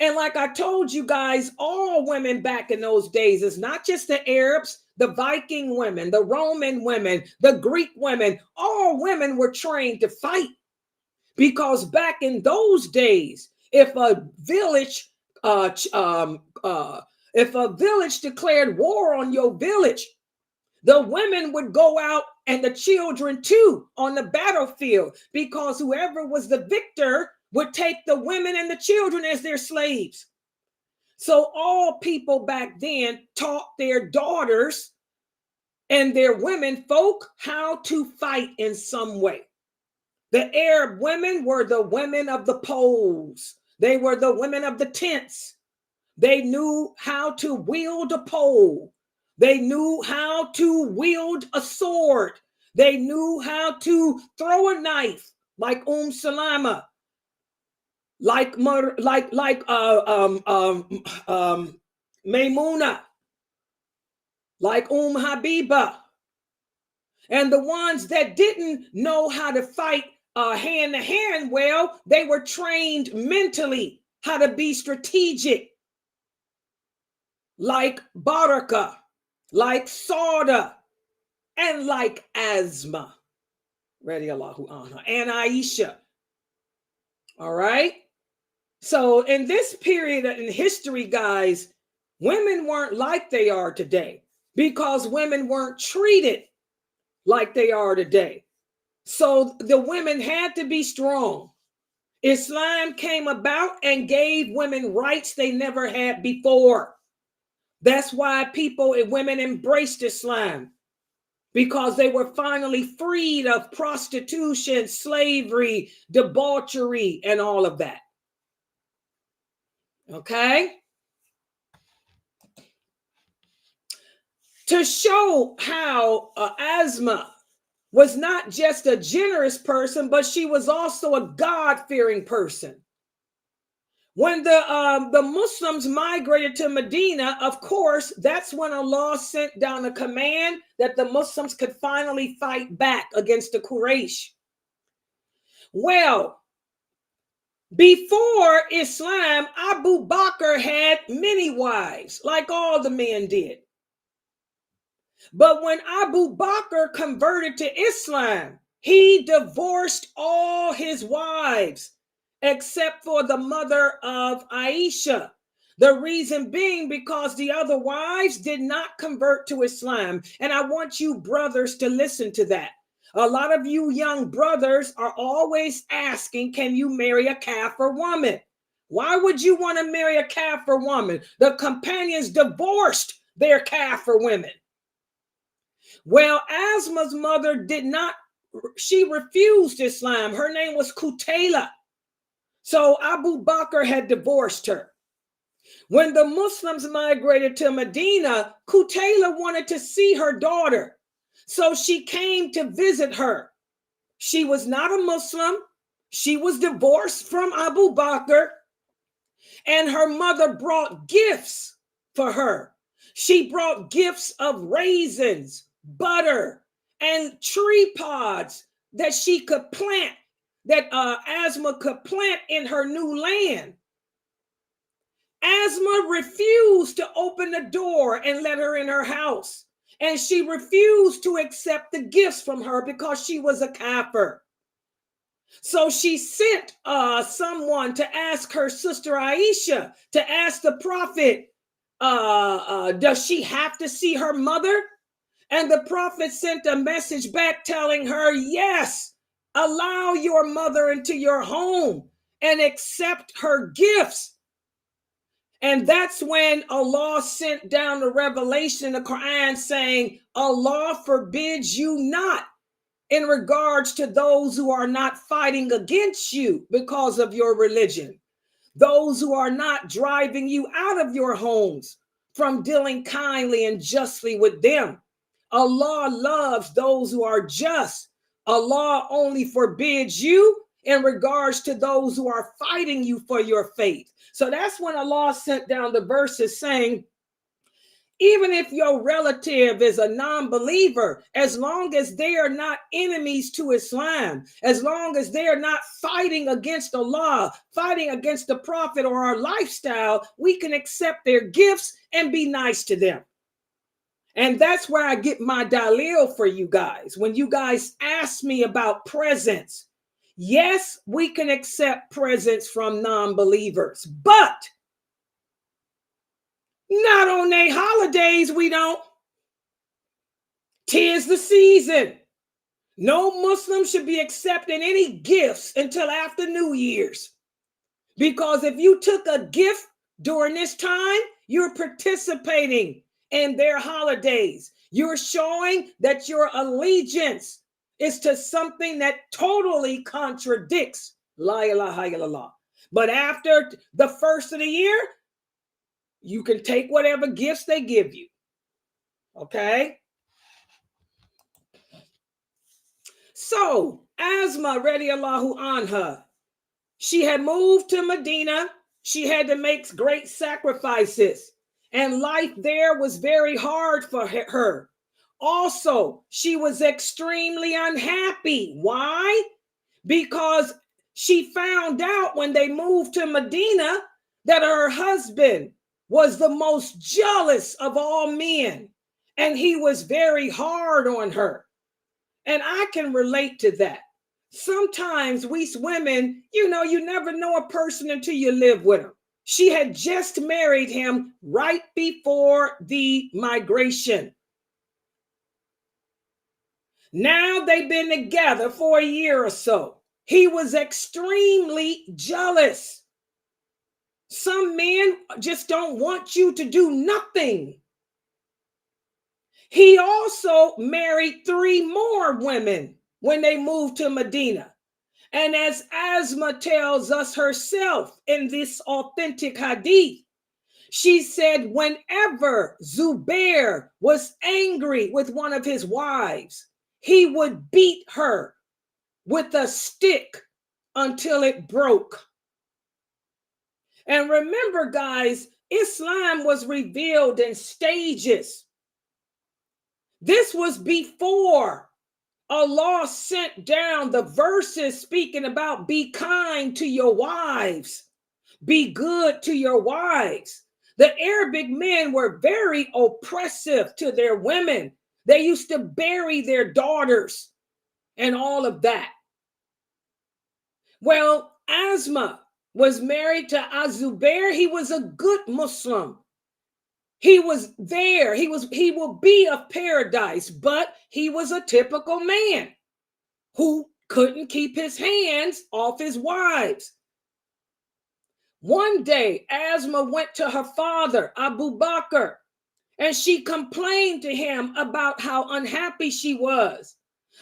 [SPEAKER 1] And like I told you guys, all women back in those days, it's not just the Arabs, the Viking women, the Roman women, the Greek women, all women were trained to fight. Because back in those days, if a village declared war on your village, the women would go out, and the children too, on the battlefield, because whoever was the victor would take the women and the children as their slaves. So all people back then taught their daughters and their women folk how to fight in some way. The Arab women were the women of the poles. They were the women of the tents. They knew how to wield a pole. They knew how to wield a sword. They knew how to throw a knife, like Salama, like Maymuna, like Habiba. And the ones that didn't know how to fight hand to hand well, they were trained mentally how to be strategic, like Baraka, like Sauda, and like Asma, radiallahu anha, and Aisha. All right. So in this period in history, guys, women weren't like they are today, because women weren't treated like they are today. So the women had to be strong. Islam came about and gave women rights they never had before. That's why women embraced Islam, because they were finally freed of prostitution, slavery, debauchery, and all of that. Okay? To show how Asma was not just a generous person, but she was also a God-fearing person. When the Muslims migrated to Medina, of course, that's when Allah sent down a command that the Muslims could finally fight back against the Quraysh. Well, before Islam, Abu Bakr had many wives, like all the men did. But when Abu Bakr converted to Islam, he divorced all his wives, except for the mother of Aisha. The reason being because the other wives did not convert to Islam. And I want you brothers to listen to that. A lot of you young brothers are always asking, can you marry a Kafir woman? Why would you want to marry a Kafir woman? The companions divorced their Kafir women. Well, Asma's mother she refused Islam. Her name was Qutayla. So Abu Bakr had divorced her. When the Muslims migrated to Medina, Qutayla wanted to see her daughter. So she came to visit her. She was not a Muslim. She was divorced from Abu Bakr. And her mother brought gifts for her. She brought gifts of raisins, butter, and tree pods that she could plant, that Asma could plant in her new land. Asma refused to open the door and let her in her house. And she refused to accept the gifts from her because she was a kafir. So she sent someone to ask her sister Aisha, to ask the prophet, does she have to see her mother? And the prophet sent a message back telling her, yes, allow your mother into your home and accept her gifts. And that's when Allah sent down the revelation in the Quran saying, Allah forbids you not in regards to those who are not fighting against you because of your religion, those who are not driving you out of your homes from dealing kindly and justly with them. Allah loves those who are just. Allah only forbids you in regards to those who are fighting you for your faith. So that's when Allah sent down the verses saying, even if your relative is a non-believer, as long as they are not enemies to Islam, as long as they are not fighting against Allah, fighting against the Prophet or our lifestyle, we can accept their gifts and be nice to them. And that's where I get my dalil for you guys. When you guys ask me about presents, yes, we can accept presents from non-believers, but not on their holidays, we don't. 'Tis the season. No Muslim should be accepting any gifts until after New Year's. Because if you took a gift during this time, you're participating in their holidays. You're showing that your allegiance is to something that totally contradicts La ilaha illallah. But after the first of the year, you can take whatever gifts they give you. Okay? So, Asma radiallahu anha, she had moved to Medina. She had to make great sacrifices. And life there was very hard for her. Also, she was extremely unhappy. Why? Because she found out when they moved to Medina that her husband was the most jealous of all men. And he was very hard on her. And I can relate to that. Sometimes we women, you never know a person until you live with them. She had just married him right before the migration. Now they've been together for a year or so. He was extremely jealous. Some men just don't want you to do nothing. He also married 3 more women when they moved to Medina. And as Asma tells us herself in this authentic hadith, she said whenever Zubair was angry with one of his wives, he would beat her with a stick until it broke. And remember, guys, Islam was revealed in stages. This was before Allah sent down the verses speaking about be kind to your wives, be good to your wives. The Arabic men were very oppressive to their women. They used to bury their daughters and all of that. Well, Asma was married to Zubair. He was a good Muslim. He was there. He will be of paradise, but he was a typical man who couldn't keep his hands off his wives. One day, Asma went to her father, Abu Bakr, and she complained to him about how unhappy she was,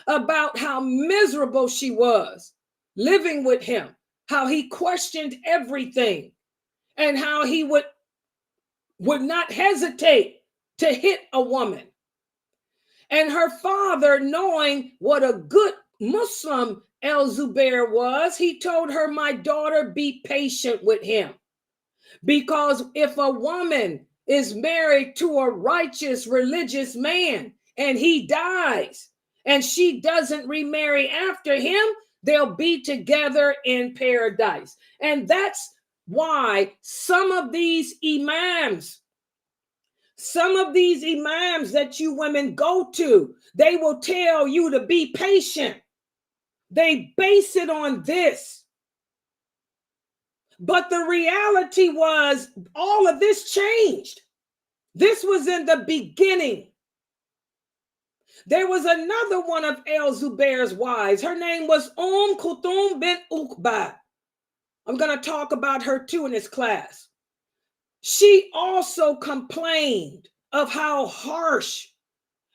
[SPEAKER 1] about how miserable she was living with him, how he questioned everything, and how he would not hesitate to hit a woman. And her father, knowing what a good Muslim Zubair was, he told her, my daughter, be patient with him. Because if a woman is married to a righteous religious man and he dies and she doesn't remarry after him, they'll be together in paradise. And that's why some of these imams that you women go to, they will tell you to be patient. They base it on this. But the reality was all of this changed. This was in the beginning. There was another one of El-Zubair's wives. Her name was Kulthum bint Uqba. I'm going to talk about her too in this class. She also complained of how harsh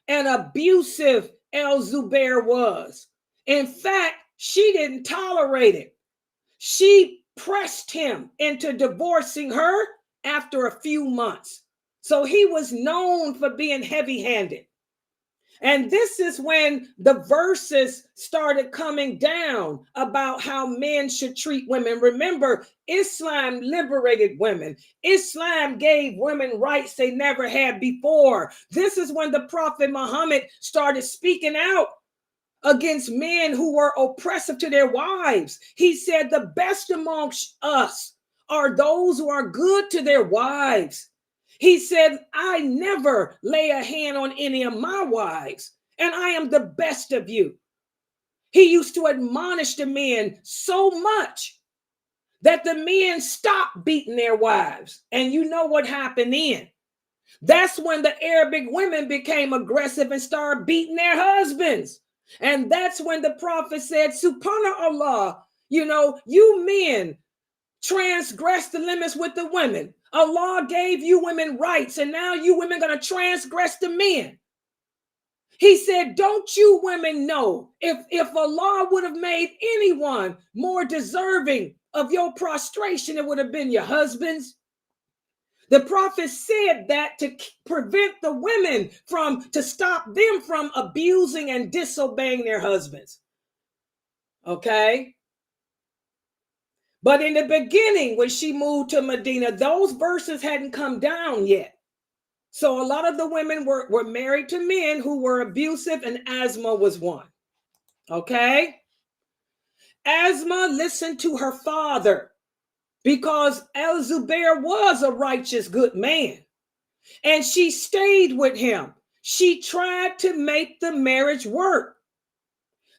[SPEAKER 1] and abusive El-Zubair was. In fact, she didn't tolerate it. She pressed him into divorcing her after a few months. So he was known for being heavy-handed. And this is when the verses started coming down about how men should treat women. Remember, Islam liberated women. Islam gave women rights they never had before. This is when the Prophet Muhammad started speaking out against men who were oppressive to their wives. He said the best amongst us are those who are good to their wives. He said, I never lay a hand on any of my wives, and I am the best of you. He used to admonish the men so much that the men stopped beating their wives. And you know what happened then? That's when the Arabic women became aggressive and started beating their husbands. And that's when the prophet said, Subhanallah, you men transgress the limits with the women. Allah gave you women rights, and now you women going to transgress the men. He said, don't you women know if Allah would have made anyone more deserving of your prostration, it would have been your husbands? The prophet said that to prevent the women to stop them from abusing and disobeying their husbands. Okay? But in the beginning, when she moved to Medina, those verses hadn't come down yet. So a lot of the women were married to men who were abusive, and Asma was one. Okay? Asma listened to her father because El-Zubair was a righteous, good man. And she stayed with him. She tried to make the marriage work.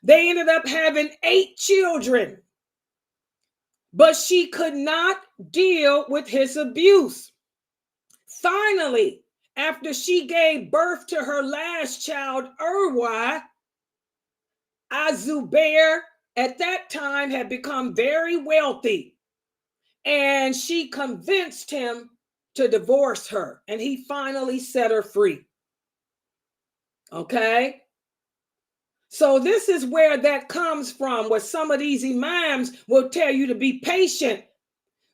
[SPEAKER 1] They ended up having 8 children. But she could not deal with his abuse. Finally, after she gave birth to her last child, Urwa, Az-Zubair at that time had become very wealthy, and she convinced him to divorce her, and he finally set her free. Okay? So this is where that comes from, where some of these imams will tell you to be patient,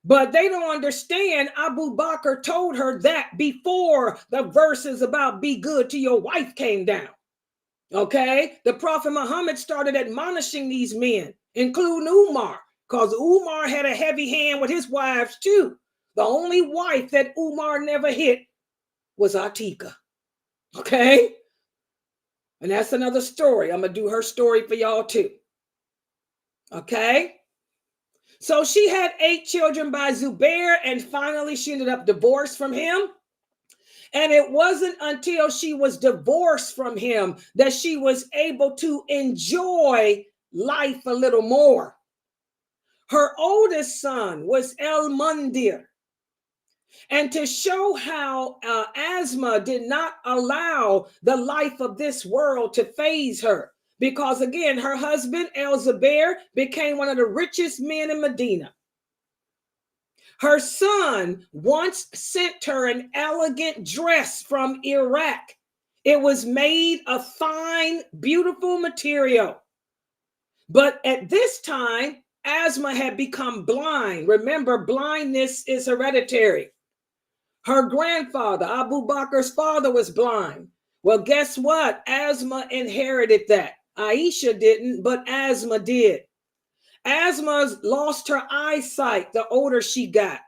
[SPEAKER 1] but they don't understand Abu Bakr told her that before the verses about be good to your wife came down. Okay? The Prophet Muhammad started admonishing these men, including Umar, because Umar had a heavy hand with his wives too. The only wife that Umar never hit was Atika. Okay? And that's another story. I'm going to do her story for y'all too. Okay? So she had 8 children by Zubair, and finally she ended up divorced from him. And it wasn't until she was divorced from him that she was able to enjoy life a little more. Her oldest son was El-Mundir. And to show how Asma did not allow the life of this world to faze her, because again, her husband El-Zubair became one of the richest men in Medina. Her son once sent her an elegant dress from Iraq. It was made of fine, beautiful material. But at this time, Asma had become blind. Remember, blindness is hereditary. Her grandfather, Abu Bakr's father, was blind. Well, guess what? Asma inherited that. Aisha didn't, but Asma did. Asma lost her eyesight the older she got.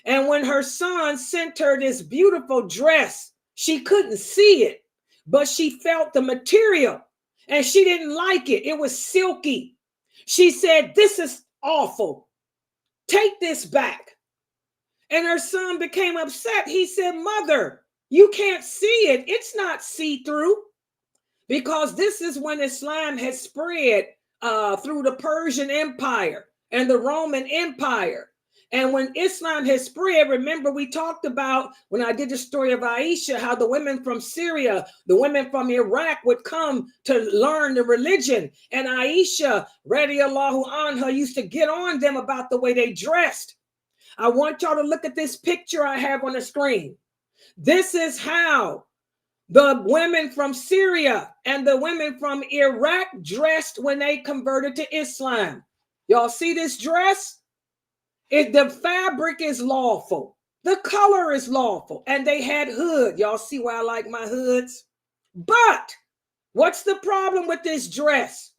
[SPEAKER 1] And when her son sent her this beautiful dress, she couldn't see it, but she felt the material and she didn't like it. It was silky. She said, "This is awful. Take this back." And her son became upset. He said, "Mother, you can't see it. It's not see-through." Because this is when Islam had spread through the Persian Empire and the Roman Empire. And when Islam has spread, remember we talked about when I did the story of Aisha, how the women from Syria, the women from Iraq would come to learn the religion. And Aisha, radiallahu anha, used to get on them about the way they dressed. I want y'all to look at this picture I have on the screen. This is how the women from Syria and the women from Iraq dressed when they converted to Islam. Y'all see this dress? The fabric is lawful. The color is lawful. And they had hood. Y'all see why I like my hoods? But what's the problem with this dress?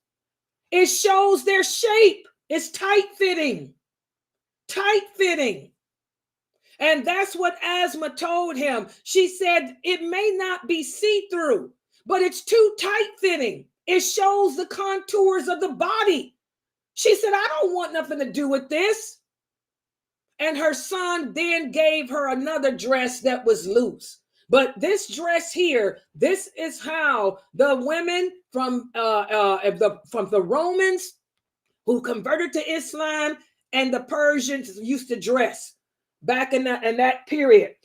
[SPEAKER 1] It shows their shape. It's tight-fitting. Tight-fitting. And that's what Asma told him. She said, "It may not be see-through, but it's too tight-fitting. It shows the contours of the body." She said, "I don't want nothing to do with this." And her son then gave her another dress that was loose. But this dress here, this is how the women from the Romans who converted to Islam and the Persians used to dress back in that period.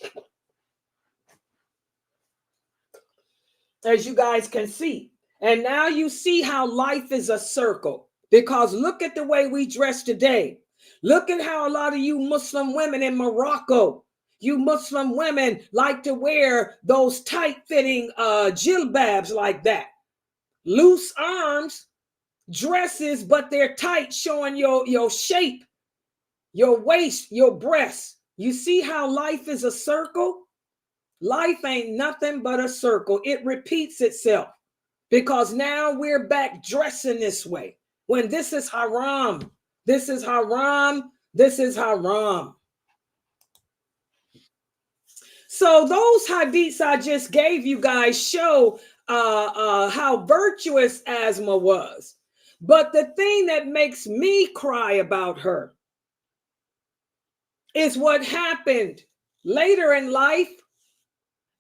[SPEAKER 1] As you guys can see. And now you see how life is a circle. Because look at the way we dress today. Look at how a lot of you Muslim women in Morocco, you Muslim women like to wear those tight-fitting jilbabs like that. Loose arms, dresses, but they're tight, showing your shape, your waist, your breasts. You see how life is a circle? Life ain't nothing but a circle. It repeats itself because now we're back dressing this way when this is haram. This is haram. This is haram. So those hadiths I just gave you guys show how virtuous Asma was. But the thing that makes me cry about her is what happened later in life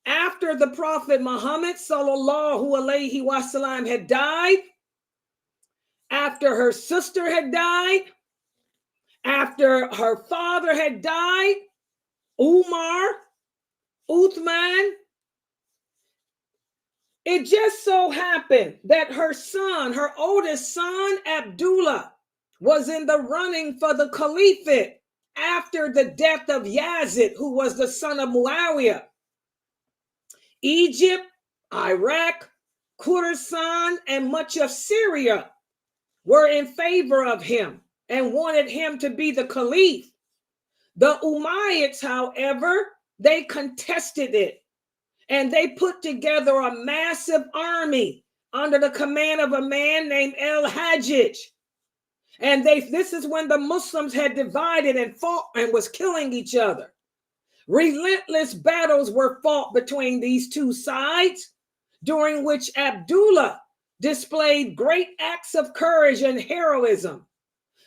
[SPEAKER 1] after the Prophet Muhammad sallallahu alaihi wasallam had died, after her sister had died, after her father had died, Umar, Uthman. It just so happened that her son, her oldest son, Abdullah, was in the running for the caliphate after the death of Yazid, who was the son of Muawiyah. Egypt, Iraq, Khorasan, and much of Syria were in favor of him and wanted him to be the caliph. The Umayyads, however, they contested it, and they put together a massive army under the command of a man named El-Hajjaj. And this is when the Muslims had divided and fought and was killing each other. Relentless battles were fought between these two sides, during which Abdullah displayed great acts of courage and heroism.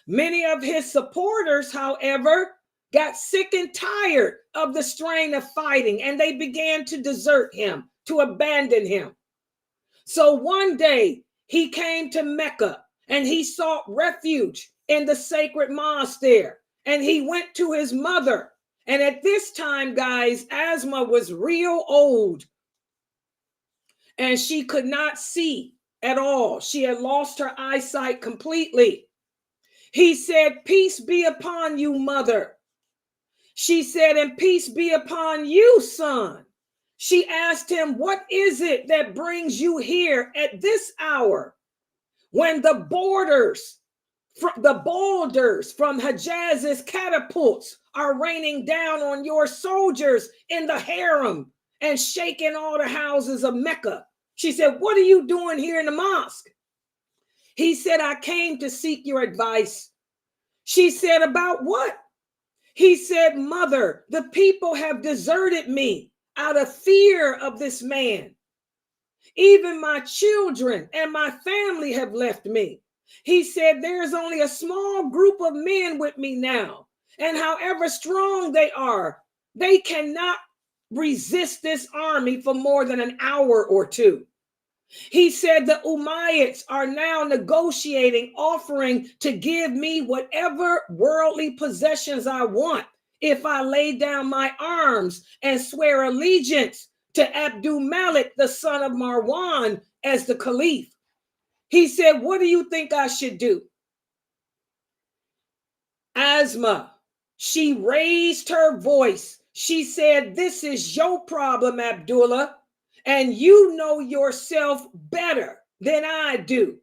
[SPEAKER 1] Many of his supporters, however, got sick and tired of the strain of fighting, and they began to desert him, to abandon him. So one day he came to Mecca and he sought refuge in the sacred mosque there, and he went to his mother. And at this time, guys, Asma was real old and she could not see at all. She had lost her eyesight completely. He said, "Peace be upon you, mother." She said, "And peace be upon you, son." She asked him, "What is it that brings you here at this hour when the boulders from Hijaz's catapults are raining down on your soldiers in the harem and shaking all the houses of Mecca?" She said, "What are you doing here in the mosque?" He said, "I came to seek your advice." She said, "About what?" He said, mother, the people have deserted me out of fear of this man. Even my children and my family have left me. He said, there's only a small group of men with me now. And however strong they are, they cannot resist this army for more than an hour or two. He said the Umayyads are now negotiating, offering to give me whatever worldly possessions I want if I lay down my arms and swear allegiance to Abdul Malik, the son of Marwan, as the caliph. He said, what do you think I should do? Asma, she raised her voice. She said, this is your problem, Abdullah, and you know yourself better than I do.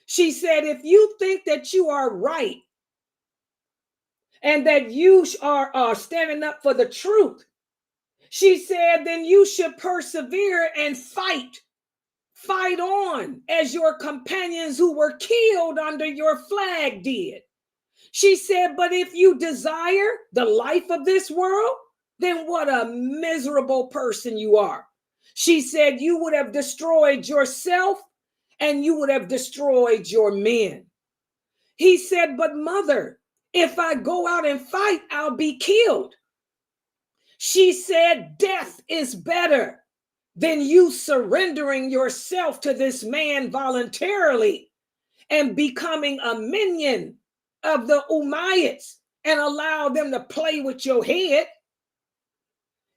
[SPEAKER 1] She said, if you think that you are right and that you are standing up for the truth, she said, then you should persevere and fight. Fight on as your companions who were killed under your flag did. She said, but if you desire the life of this world, then what a miserable person you are. She said, you would have destroyed yourself and you would have destroyed your men. He said, but mother, if I go out and fight, I'll be killed. She said, death is better than you surrendering yourself to this man voluntarily and becoming a minion of the Umayyads and allow them to play with your head.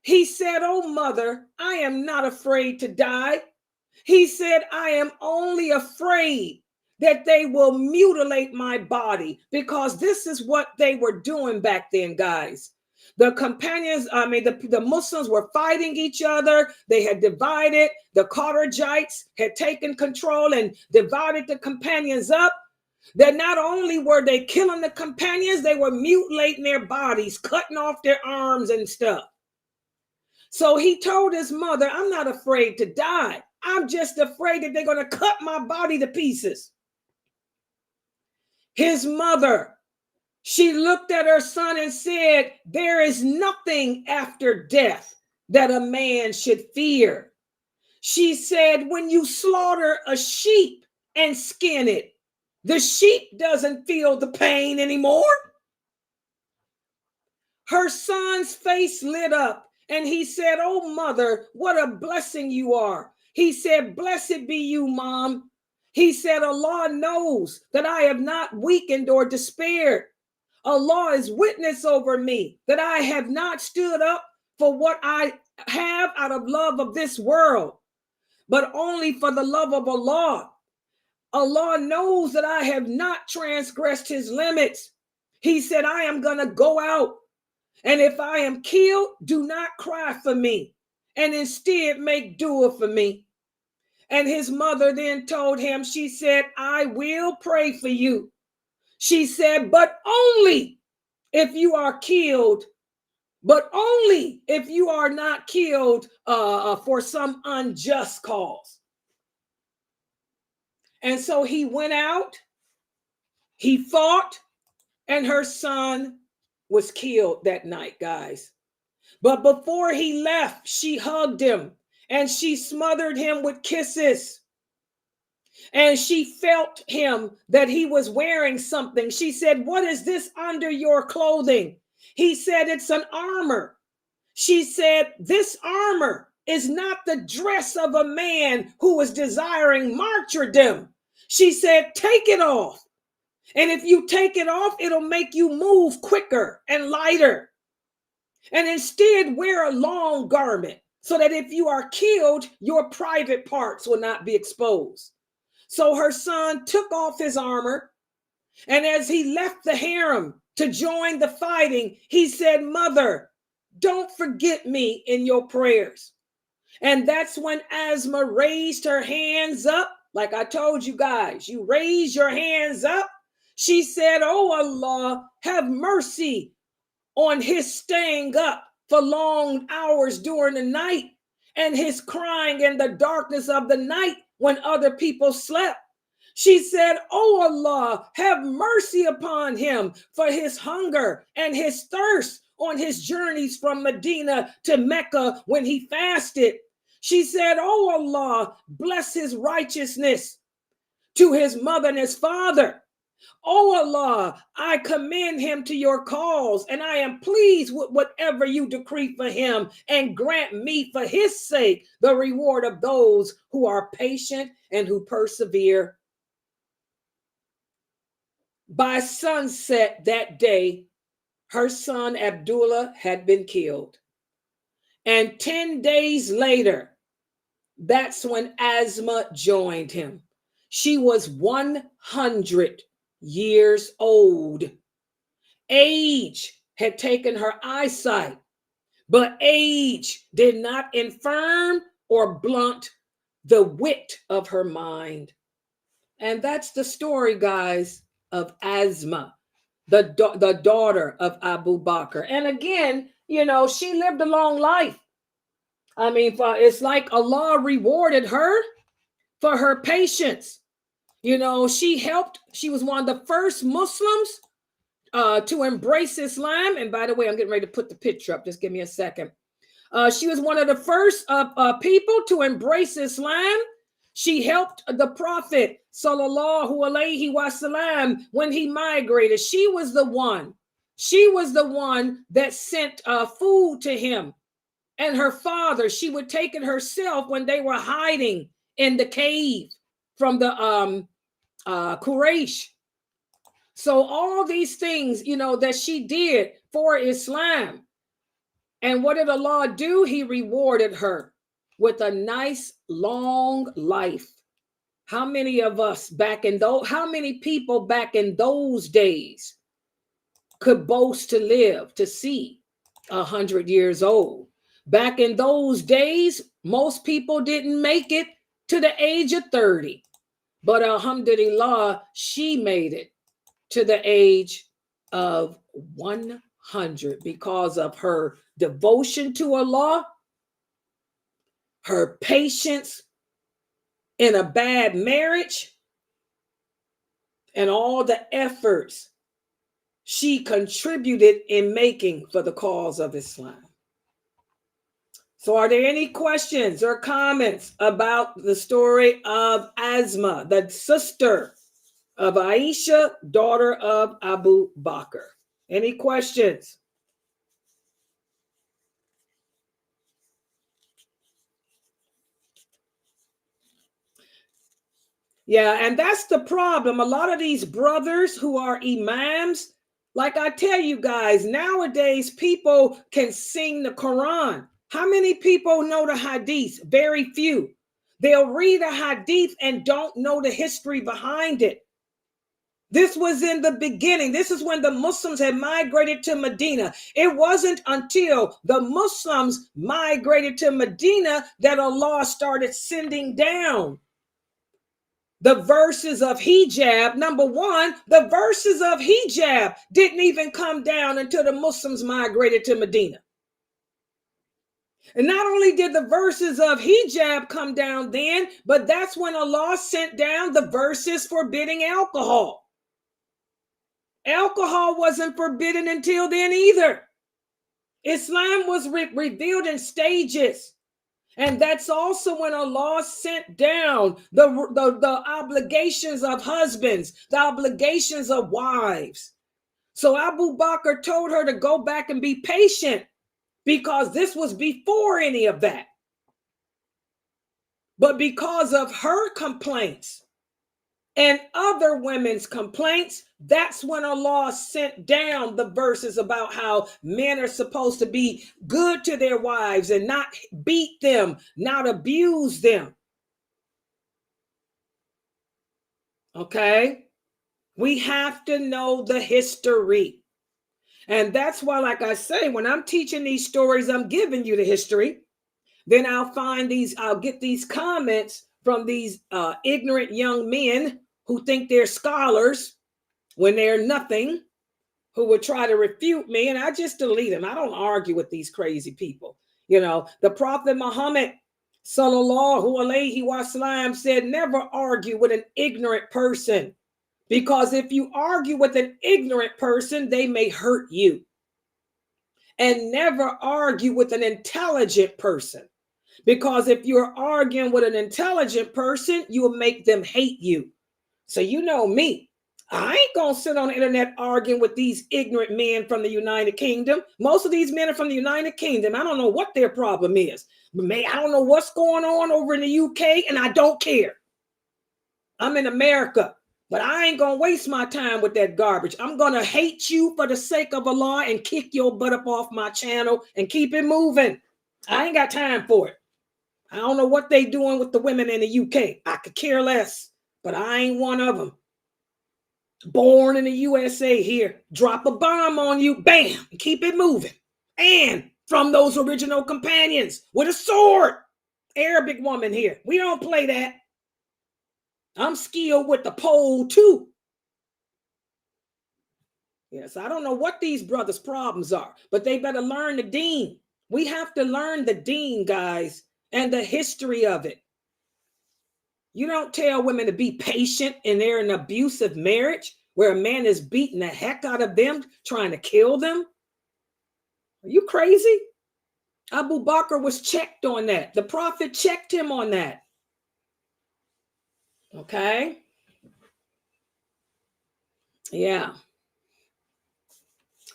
[SPEAKER 1] He said, oh mother, I am not afraid to die. He said, I am only afraid that they will mutilate my body, because this is what they were doing back then, guys. The companions, the Muslims were fighting each other. They had divided. The Kharijites had taken control and divided the companions up. That not only were they killing the companions, they were mutilating their bodies, cutting off their arms and stuff. So he told his mother, I'm not afraid to die. I'm just afraid that they're going to cut my body to pieces. His mother, she looked at her son and said, there is nothing after death that a man should fear. She said, when you slaughter a sheep and skin it, the sheep doesn't feel the pain anymore. Her son's face lit up and he said, oh mother, what a blessing you are. He said, blessed be you, mom. He said, Allah knows that I have not weakened or despaired. Allah is witness over me that I have not stood up for what I have out of love of this world, but only for the love of Allah. Allah knows that I have not transgressed his limits. He said, I am going to go out. And if I am killed, do not cry for me, and instead make dua for me. And his mother then told him, she said, I will pray for you. She said, but only if you are killed, but only if you are not killed for some unjust cause. And so he went out, he fought, and her son was killed that night, guys. But before he left, she hugged him and she smothered him with kisses. And she felt him that he was wearing something. She said, what is this under your clothing? He said, it's an armor. She said, this armor is not the dress of a man who is desiring martyrdom. She said, take it off. And if you take it off, it'll make you move quicker and lighter. And instead wear a long garment so that if you are killed, your private parts will not be exposed. So her son took off his armor, and as he left the harem to join the fighting, he said, mother, don't forget me in your prayers. And that's when Asma raised her hands up. Like I told you guys, you raise your hands up. She said, oh Allah, have mercy on his staying up for long hours during the night and his crying in the darkness of the night when other people slept. She said, "Oh Allah, have mercy upon him for his hunger and his thirst on his journeys from Medina to Mecca when he fasted." She said, "Oh Allah, bless his righteousness to his mother and his father. Oh Allah, I commend him to your cause, and I am pleased with whatever you decree for him, and grant me for his sake the reward of those who are patient and who persevere." By sunset that day, her son Abdullah had been killed. And 10 days later, that's when Asma joined him. She was 100 years old. Age had taken her eyesight, but age did not infirm or blunt the wit of her mind. And that's the story, guys, of Asma, the daughter of Abu Bakr. And again, you know, she lived a long life. I mean, it's like Allah rewarded her for her patience. You know, she was one of the first Muslims to embrace Islam. And by the way, I'm getting ready to put the picture up. Just give me a second. She was one of the first people to embrace Islam. She helped the Prophet sallallahu alaihi wasallam when he migrated. She was the one that sent food to him and her father. She would take it herself when they were hiding in the cave from the Quraysh. So all these things, you know, that she did for Islam. And what did Allah do? He rewarded her with a nice long life. How many of us how many people back in those days could boast to live to see 100 years old? Back in those days, most people didn't make it to the age of 30. But alhamdulillah, she made it to the age of 100 because of her devotion to Allah, her patience in a bad marriage, and all the efforts she contributed in making for the cause of Islam. So are there any questions or comments about the story of Asma, the sister of Aisha, daughter of Abu Bakr? Any questions? Yeah, and that's the problem. A lot of these brothers who are imams, like I tell you guys, nowadays people can sing the Quran. How many people know the hadith? Very few. They'll read a hadith and don't know the history behind it. This was in the beginning. This is when the Muslims had migrated to Medina. It wasn't until the Muslims migrated to Medina that Allah started sending down the verses of hijab. Number one, the verses of hijab didn't even come down until the Muslims migrated to Medina. And not only did the verses of hijab come down then, but that's when Allah sent down the verses forbidding alcohol. Alcohol wasn't forbidden until then either. Islam was revealed in stages. And that's also when Allah sent down the obligations of husbands, the obligations of wives. So Abu Bakr told her to go back and be patient because this was before any of that. But because of her complaints and other women's complaints, that's when Allah sent down the verses about how men are supposed to be good to their wives and not beat them, not abuse them. Okay? We have to know the history. And that's why, like I say, when I'm teaching these stories, I'm giving you the history. Then I'll get these comments from these ignorant young men who think they're scholars when they're nothing, who would try to refute me, and I just delete them. I don't argue with these crazy people. You know, the Prophet Muhammad Sallallahu alayhi wasallam said, never argue with an ignorant person, because if you argue with an ignorant person, they may hurt you. And never argue with an intelligent person, because if you're arguing with an intelligent person, you will make them hate you. So you know me, I ain't gonna sit on the internet arguing with these ignorant men from the United Kingdom. Most of these men are from the United Kingdom. I don't know what their problem is. I don't know what's going on over in the UK, and I don't care. I'm in America, but I ain't gonna waste my time with that garbage. I'm gonna hate you for the sake of Allah and kick your butt up off my channel and keep it moving. I ain't got time for it. I don't know what they doing with the women in the UK. I could care less, but I ain't one of them. Born in the USA here, drop a bomb on you, bam, keep it moving. And from those original companions with a sword. Arabic woman here. We don't play that. I'm skilled with the pole too. Yes, I don't know what these brothers' problems are, but they better learn the deen. We have to learn the deen, guys, and the history of it. You don't tell women to be patient and they're in an abusive marriage where a man is beating the heck out of them, trying to kill them. Are you crazy? Abu Bakr was checked on that. The Prophet checked him on that. Okay. Yeah.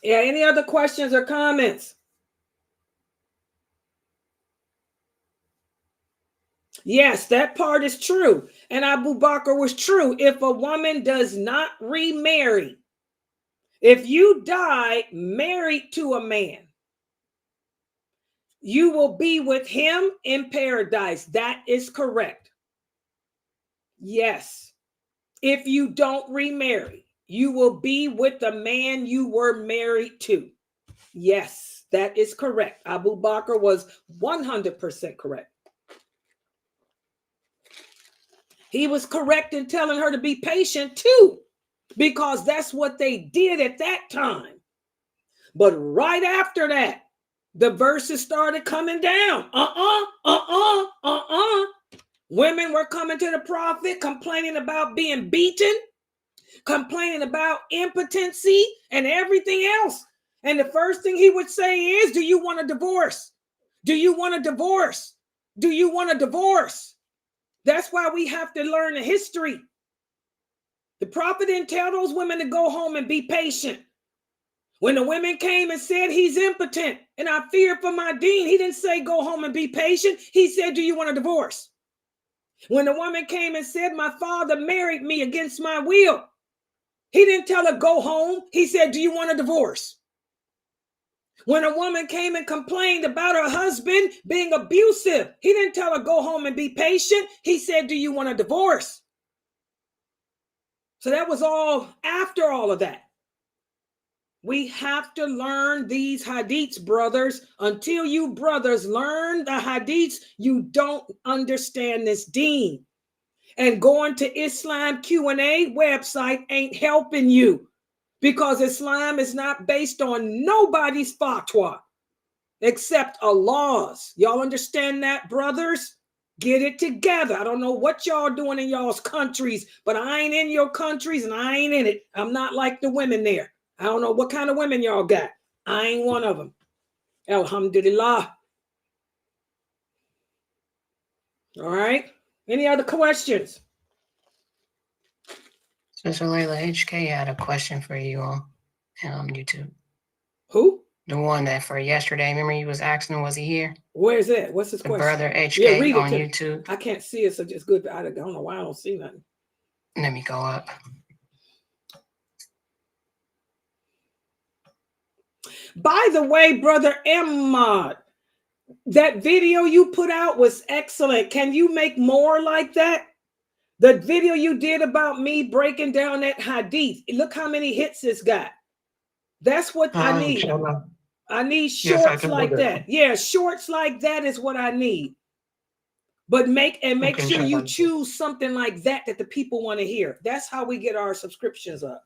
[SPEAKER 1] Yeah. Any other questions or comments? Yes, that part is true. And Abu Bakr was true. If a woman does not remarry, if you die married to a man, you will be with him in paradise. That is correct. Yes. If you don't remarry, you will be with the man you were married to. Yes, that is correct. Abu Bakr was 100% correct. He was correct in telling her to be patient too, because that's what they did at that time. But right after that, the verses started coming down. Women were coming to the Prophet complaining about being beaten, complaining about impotency and everything else. And the first thing he would say is, do you want a divorce? Do you want a divorce? Do you want a divorce? That's why we have to learn the history. The Prophet didn't tell those women to go home and be patient. When the women came and said he's impotent and I fear for my deen, he didn't say go home and be patient. He said, do you want a divorce? When the woman came and said my father married me against my will, he didn't tell her go home. He said, do you want a divorce? When a woman came and complained about her husband being abusive, he didn't tell her go home and be patient. He said, do you want a divorce? So that was all after all of that. We have to learn these hadiths, brothers. Until you brothers learn the hadiths, you don't understand this deen. And going to Islam Q&A website ain't helping you, because Islam is not based on nobody's fatwa except Allah's. Y'all understand that, brothers? Get it together. I don't know what y'all doing in y'all's countries, but I ain't in your countries and I ain't in it. I'm not like the women there. I don't know what kind of women y'all got. I ain't one of them. Alhamdulillah. All right. Any other questions?
[SPEAKER 3] Sister Layla HK had a question for you on YouTube.
[SPEAKER 1] Who?
[SPEAKER 3] The one that for yesterday. Remember you was asking, was he here?
[SPEAKER 1] Where's that? What's his question?
[SPEAKER 3] Brother HK on YouTube.
[SPEAKER 1] I can't see it, so just good. I don't know why I don't see nothing.
[SPEAKER 3] Let me go up.
[SPEAKER 1] By the way, Brother Ahmad, that video you put out was excellent. Can you make more like that? The video you did about me breaking down that hadith. Look how many hits it's got. That's what I need. I need shorts like that. Yeah, shorts like that is what I need. But make sure you choose something like that that the people want to hear. That's how we get our subscriptions up.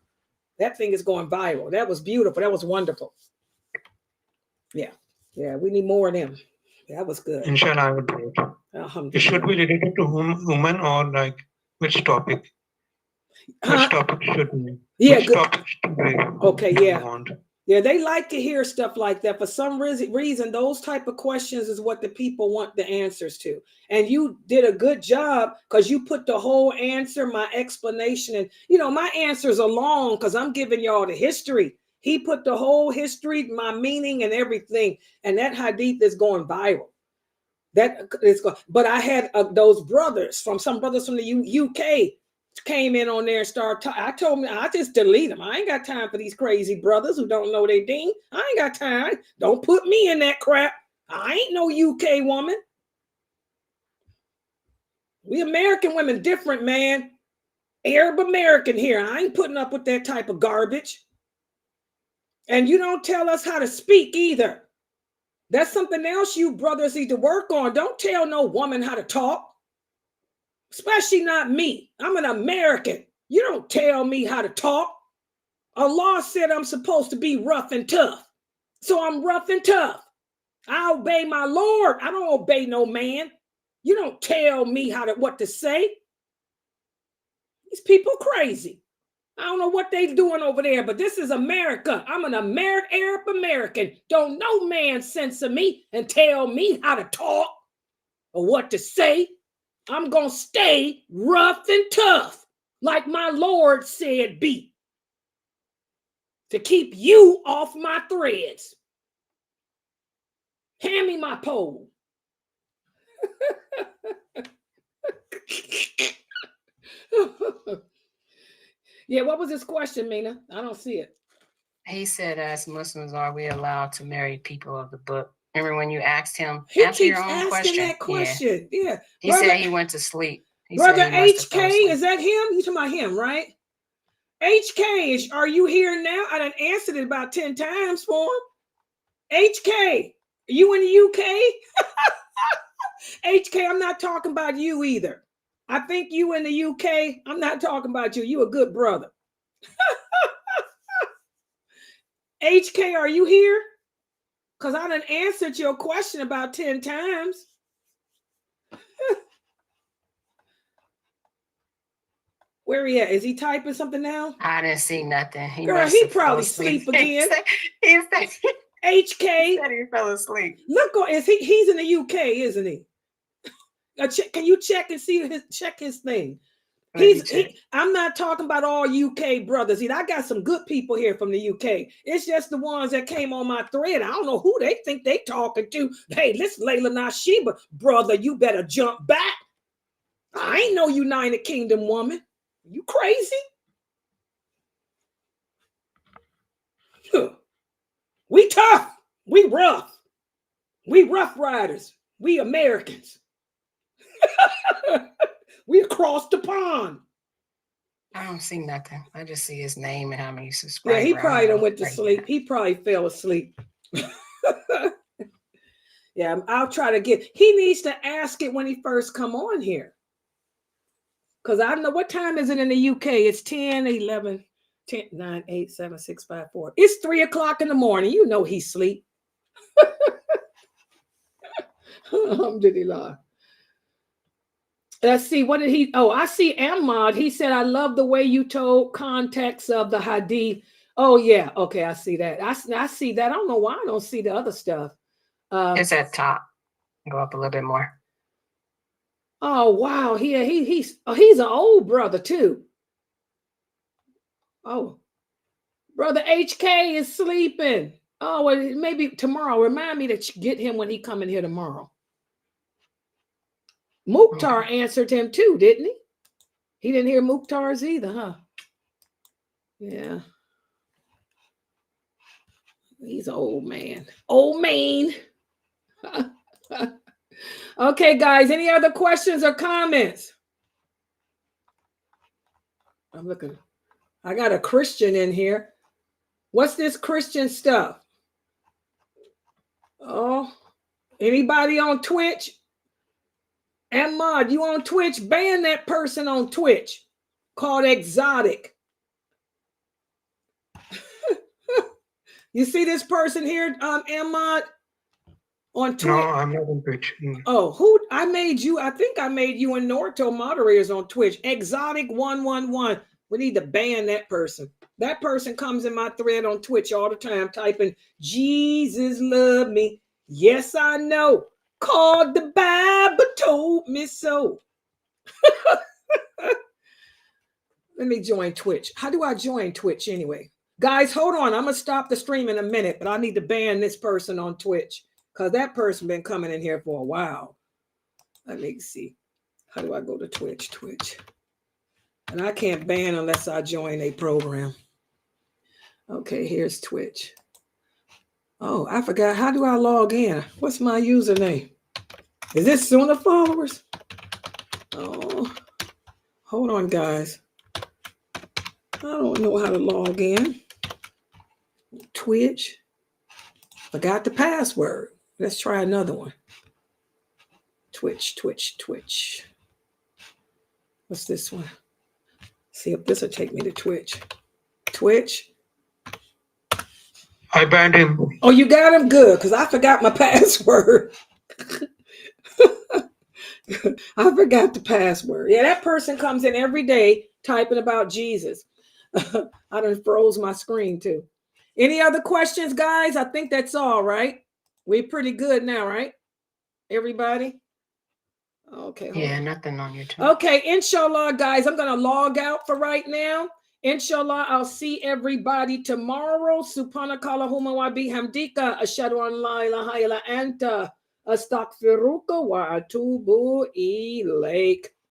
[SPEAKER 1] That thing is going viral. That was beautiful. That was wonderful. Yeah. Yeah, we need more of them. That was good.
[SPEAKER 4] Inshallah, I would do it. It should be related to woman or like which topic? Which topic should be?
[SPEAKER 1] Yeah,
[SPEAKER 4] which
[SPEAKER 1] good.
[SPEAKER 4] Topic should be?
[SPEAKER 1] Okay, yeah.
[SPEAKER 4] Want?
[SPEAKER 1] Yeah, they like to hear stuff like that. For some reason, those type of questions is what the people want the answers to. And you did a good job because you put the whole answer, my explanation, and my answers are long because I'm giving y'all the history. He put the whole history, my meaning, and everything. And that hadith is going viral. That is going. But I had those brothers from the UK. Came in on there and started talking. I told me I just delete them. I ain't got time for these crazy brothers who don't know their deen. I ain't got time. Don't put me in that crap. I ain't no UK woman. We American women different, man. Arab American here. I ain't putting up with that type of garbage. And you don't tell us how to speak either. That's something else you brothers need to work on. Don't tell no woman how to talk. Especially not me. I'm an American. You don't tell me how to talk. Allah said I'm supposed to be rough and tough. So I'm rough and tough. I obey my Lord. I don't obey no man. You don't tell me what to say. These people crazy. I don't know what they doing over there, but this is America. I'm an Arab American. Don't no man censor me and tell me how to talk or what to say. I'm going to stay rough and tough, like my Lord said be, to keep you off my threads. Hand me my pole. Yeah, what was his question, Mina? I don't see it.
[SPEAKER 3] He said, as Muslims, are we allowed to marry people of the book? Remember when you asked him,
[SPEAKER 1] he
[SPEAKER 3] answer
[SPEAKER 1] keeps
[SPEAKER 3] your own
[SPEAKER 1] asking
[SPEAKER 3] question.
[SPEAKER 1] That question. Yeah.
[SPEAKER 3] He said he went to sleep.
[SPEAKER 1] Brother HK, is that him? You talking about him, right? HK, are you here now? I done answered it about 10 times for him. HK, you in the UK? HK, I'm not talking about you either. I think you in the UK. I'm not talking about you. You a good brother. HK, are you here? Because I done answered your question about 10 times. Where he at? Is he typing something now?
[SPEAKER 3] I didn't see nothing.
[SPEAKER 1] Girl, he probably sleep again.
[SPEAKER 3] He said,
[SPEAKER 1] HK.
[SPEAKER 3] He said he fell asleep.
[SPEAKER 1] Look, he's in the UK, isn't he? Can you check and see his thing? I'm not talking about all UK brothers. I got some good people here from the UK. It's just the ones that came on my thread. I don't know who they think they talking to. Hey, listen, lailanasheeba, brother, you better jump back. I ain't no United Kingdom woman. You crazy? We tough. We rough. We rough riders. We Americans. We across the pond.
[SPEAKER 3] I don't see nothing. I just see his name and how many subscribers.
[SPEAKER 1] Yeah, he probably done went to sleep. He probably fell asleep. Yeah, I'll try to he needs to ask it when he first come on here. Because I don't know, what time is it in the UK? It's 10, 11, 10, 9, 8, 7, 6, 5, 4. It's 3 o'clock in the morning. You know he's asleep. Alhamdulillah. Let's see, what did he? Oh, I see Ahmad. He said, I love the way you told context of the hadith. Oh, yeah. Okay, I see that. I see that. I don't know why I don't see the other stuff.
[SPEAKER 3] It's at top. Go up a little bit more.
[SPEAKER 1] Oh, wow. He's an old brother, too. Oh, Brother HK is sleeping. Oh, well, maybe tomorrow. Remind me to get him when he come in here tomorrow. Mukhtar answered him too, didn't he? He didn't hear Mukhtar's either, huh? Yeah. He's an old man. Old man. Okay, guys. Any other questions or comments? I'm looking. I got a Christian in here. What's this Christian stuff? Oh, anybody on Twitch? Ahmad, you on Twitch? Ban that person on Twitch called Exotic. You see this person here, Ahmad? On Twitch?
[SPEAKER 4] No, I'm not on Twitch.
[SPEAKER 1] Oh, who I made you? I think I made you and Norto moderators on Twitch. Exotic111. We need to ban that person. That person comes in my thread on Twitch all the time, typing Jesus love me. Yes, I know. Called the Bible told me so. Let me join Twitch. How do I join Twitch anyway? Guys, hold on. I'm going to stop the stream in a minute, but I need to ban this person on Twitch because that person been coming in here for a while. Let me see. How do I go to Twitch? Twitch. And I can't ban unless I join a program. Okay, here's Twitch. Oh, I forgot. How do I log in? What's my username? Is this Sunnahfollowers? Oh, hold on, guys. I don't know how to log in. Twitch. Forgot the password. Let's try another one. Twitch. What's this one? See if this will take me to Twitch. Twitch.
[SPEAKER 4] I banned him.
[SPEAKER 1] Oh, you got him? Good, because I forgot my password. I forgot the password. Yeah, that person comes in every day typing about Jesus. I done froze my screen too. Any other questions, guys? I think that's all, right? We're pretty good now, right? Everybody? Okay.
[SPEAKER 3] Yeah, nothing on YouTube.
[SPEAKER 1] Okay, inshallah, guys, I'm going to log out for right now. Inshallah, I'll see everybody tomorrow. Subhanakallahumma wa bihamdika. Ashhadu an la ilaha illa anta. Astaghfiruka wa atubu ilayk.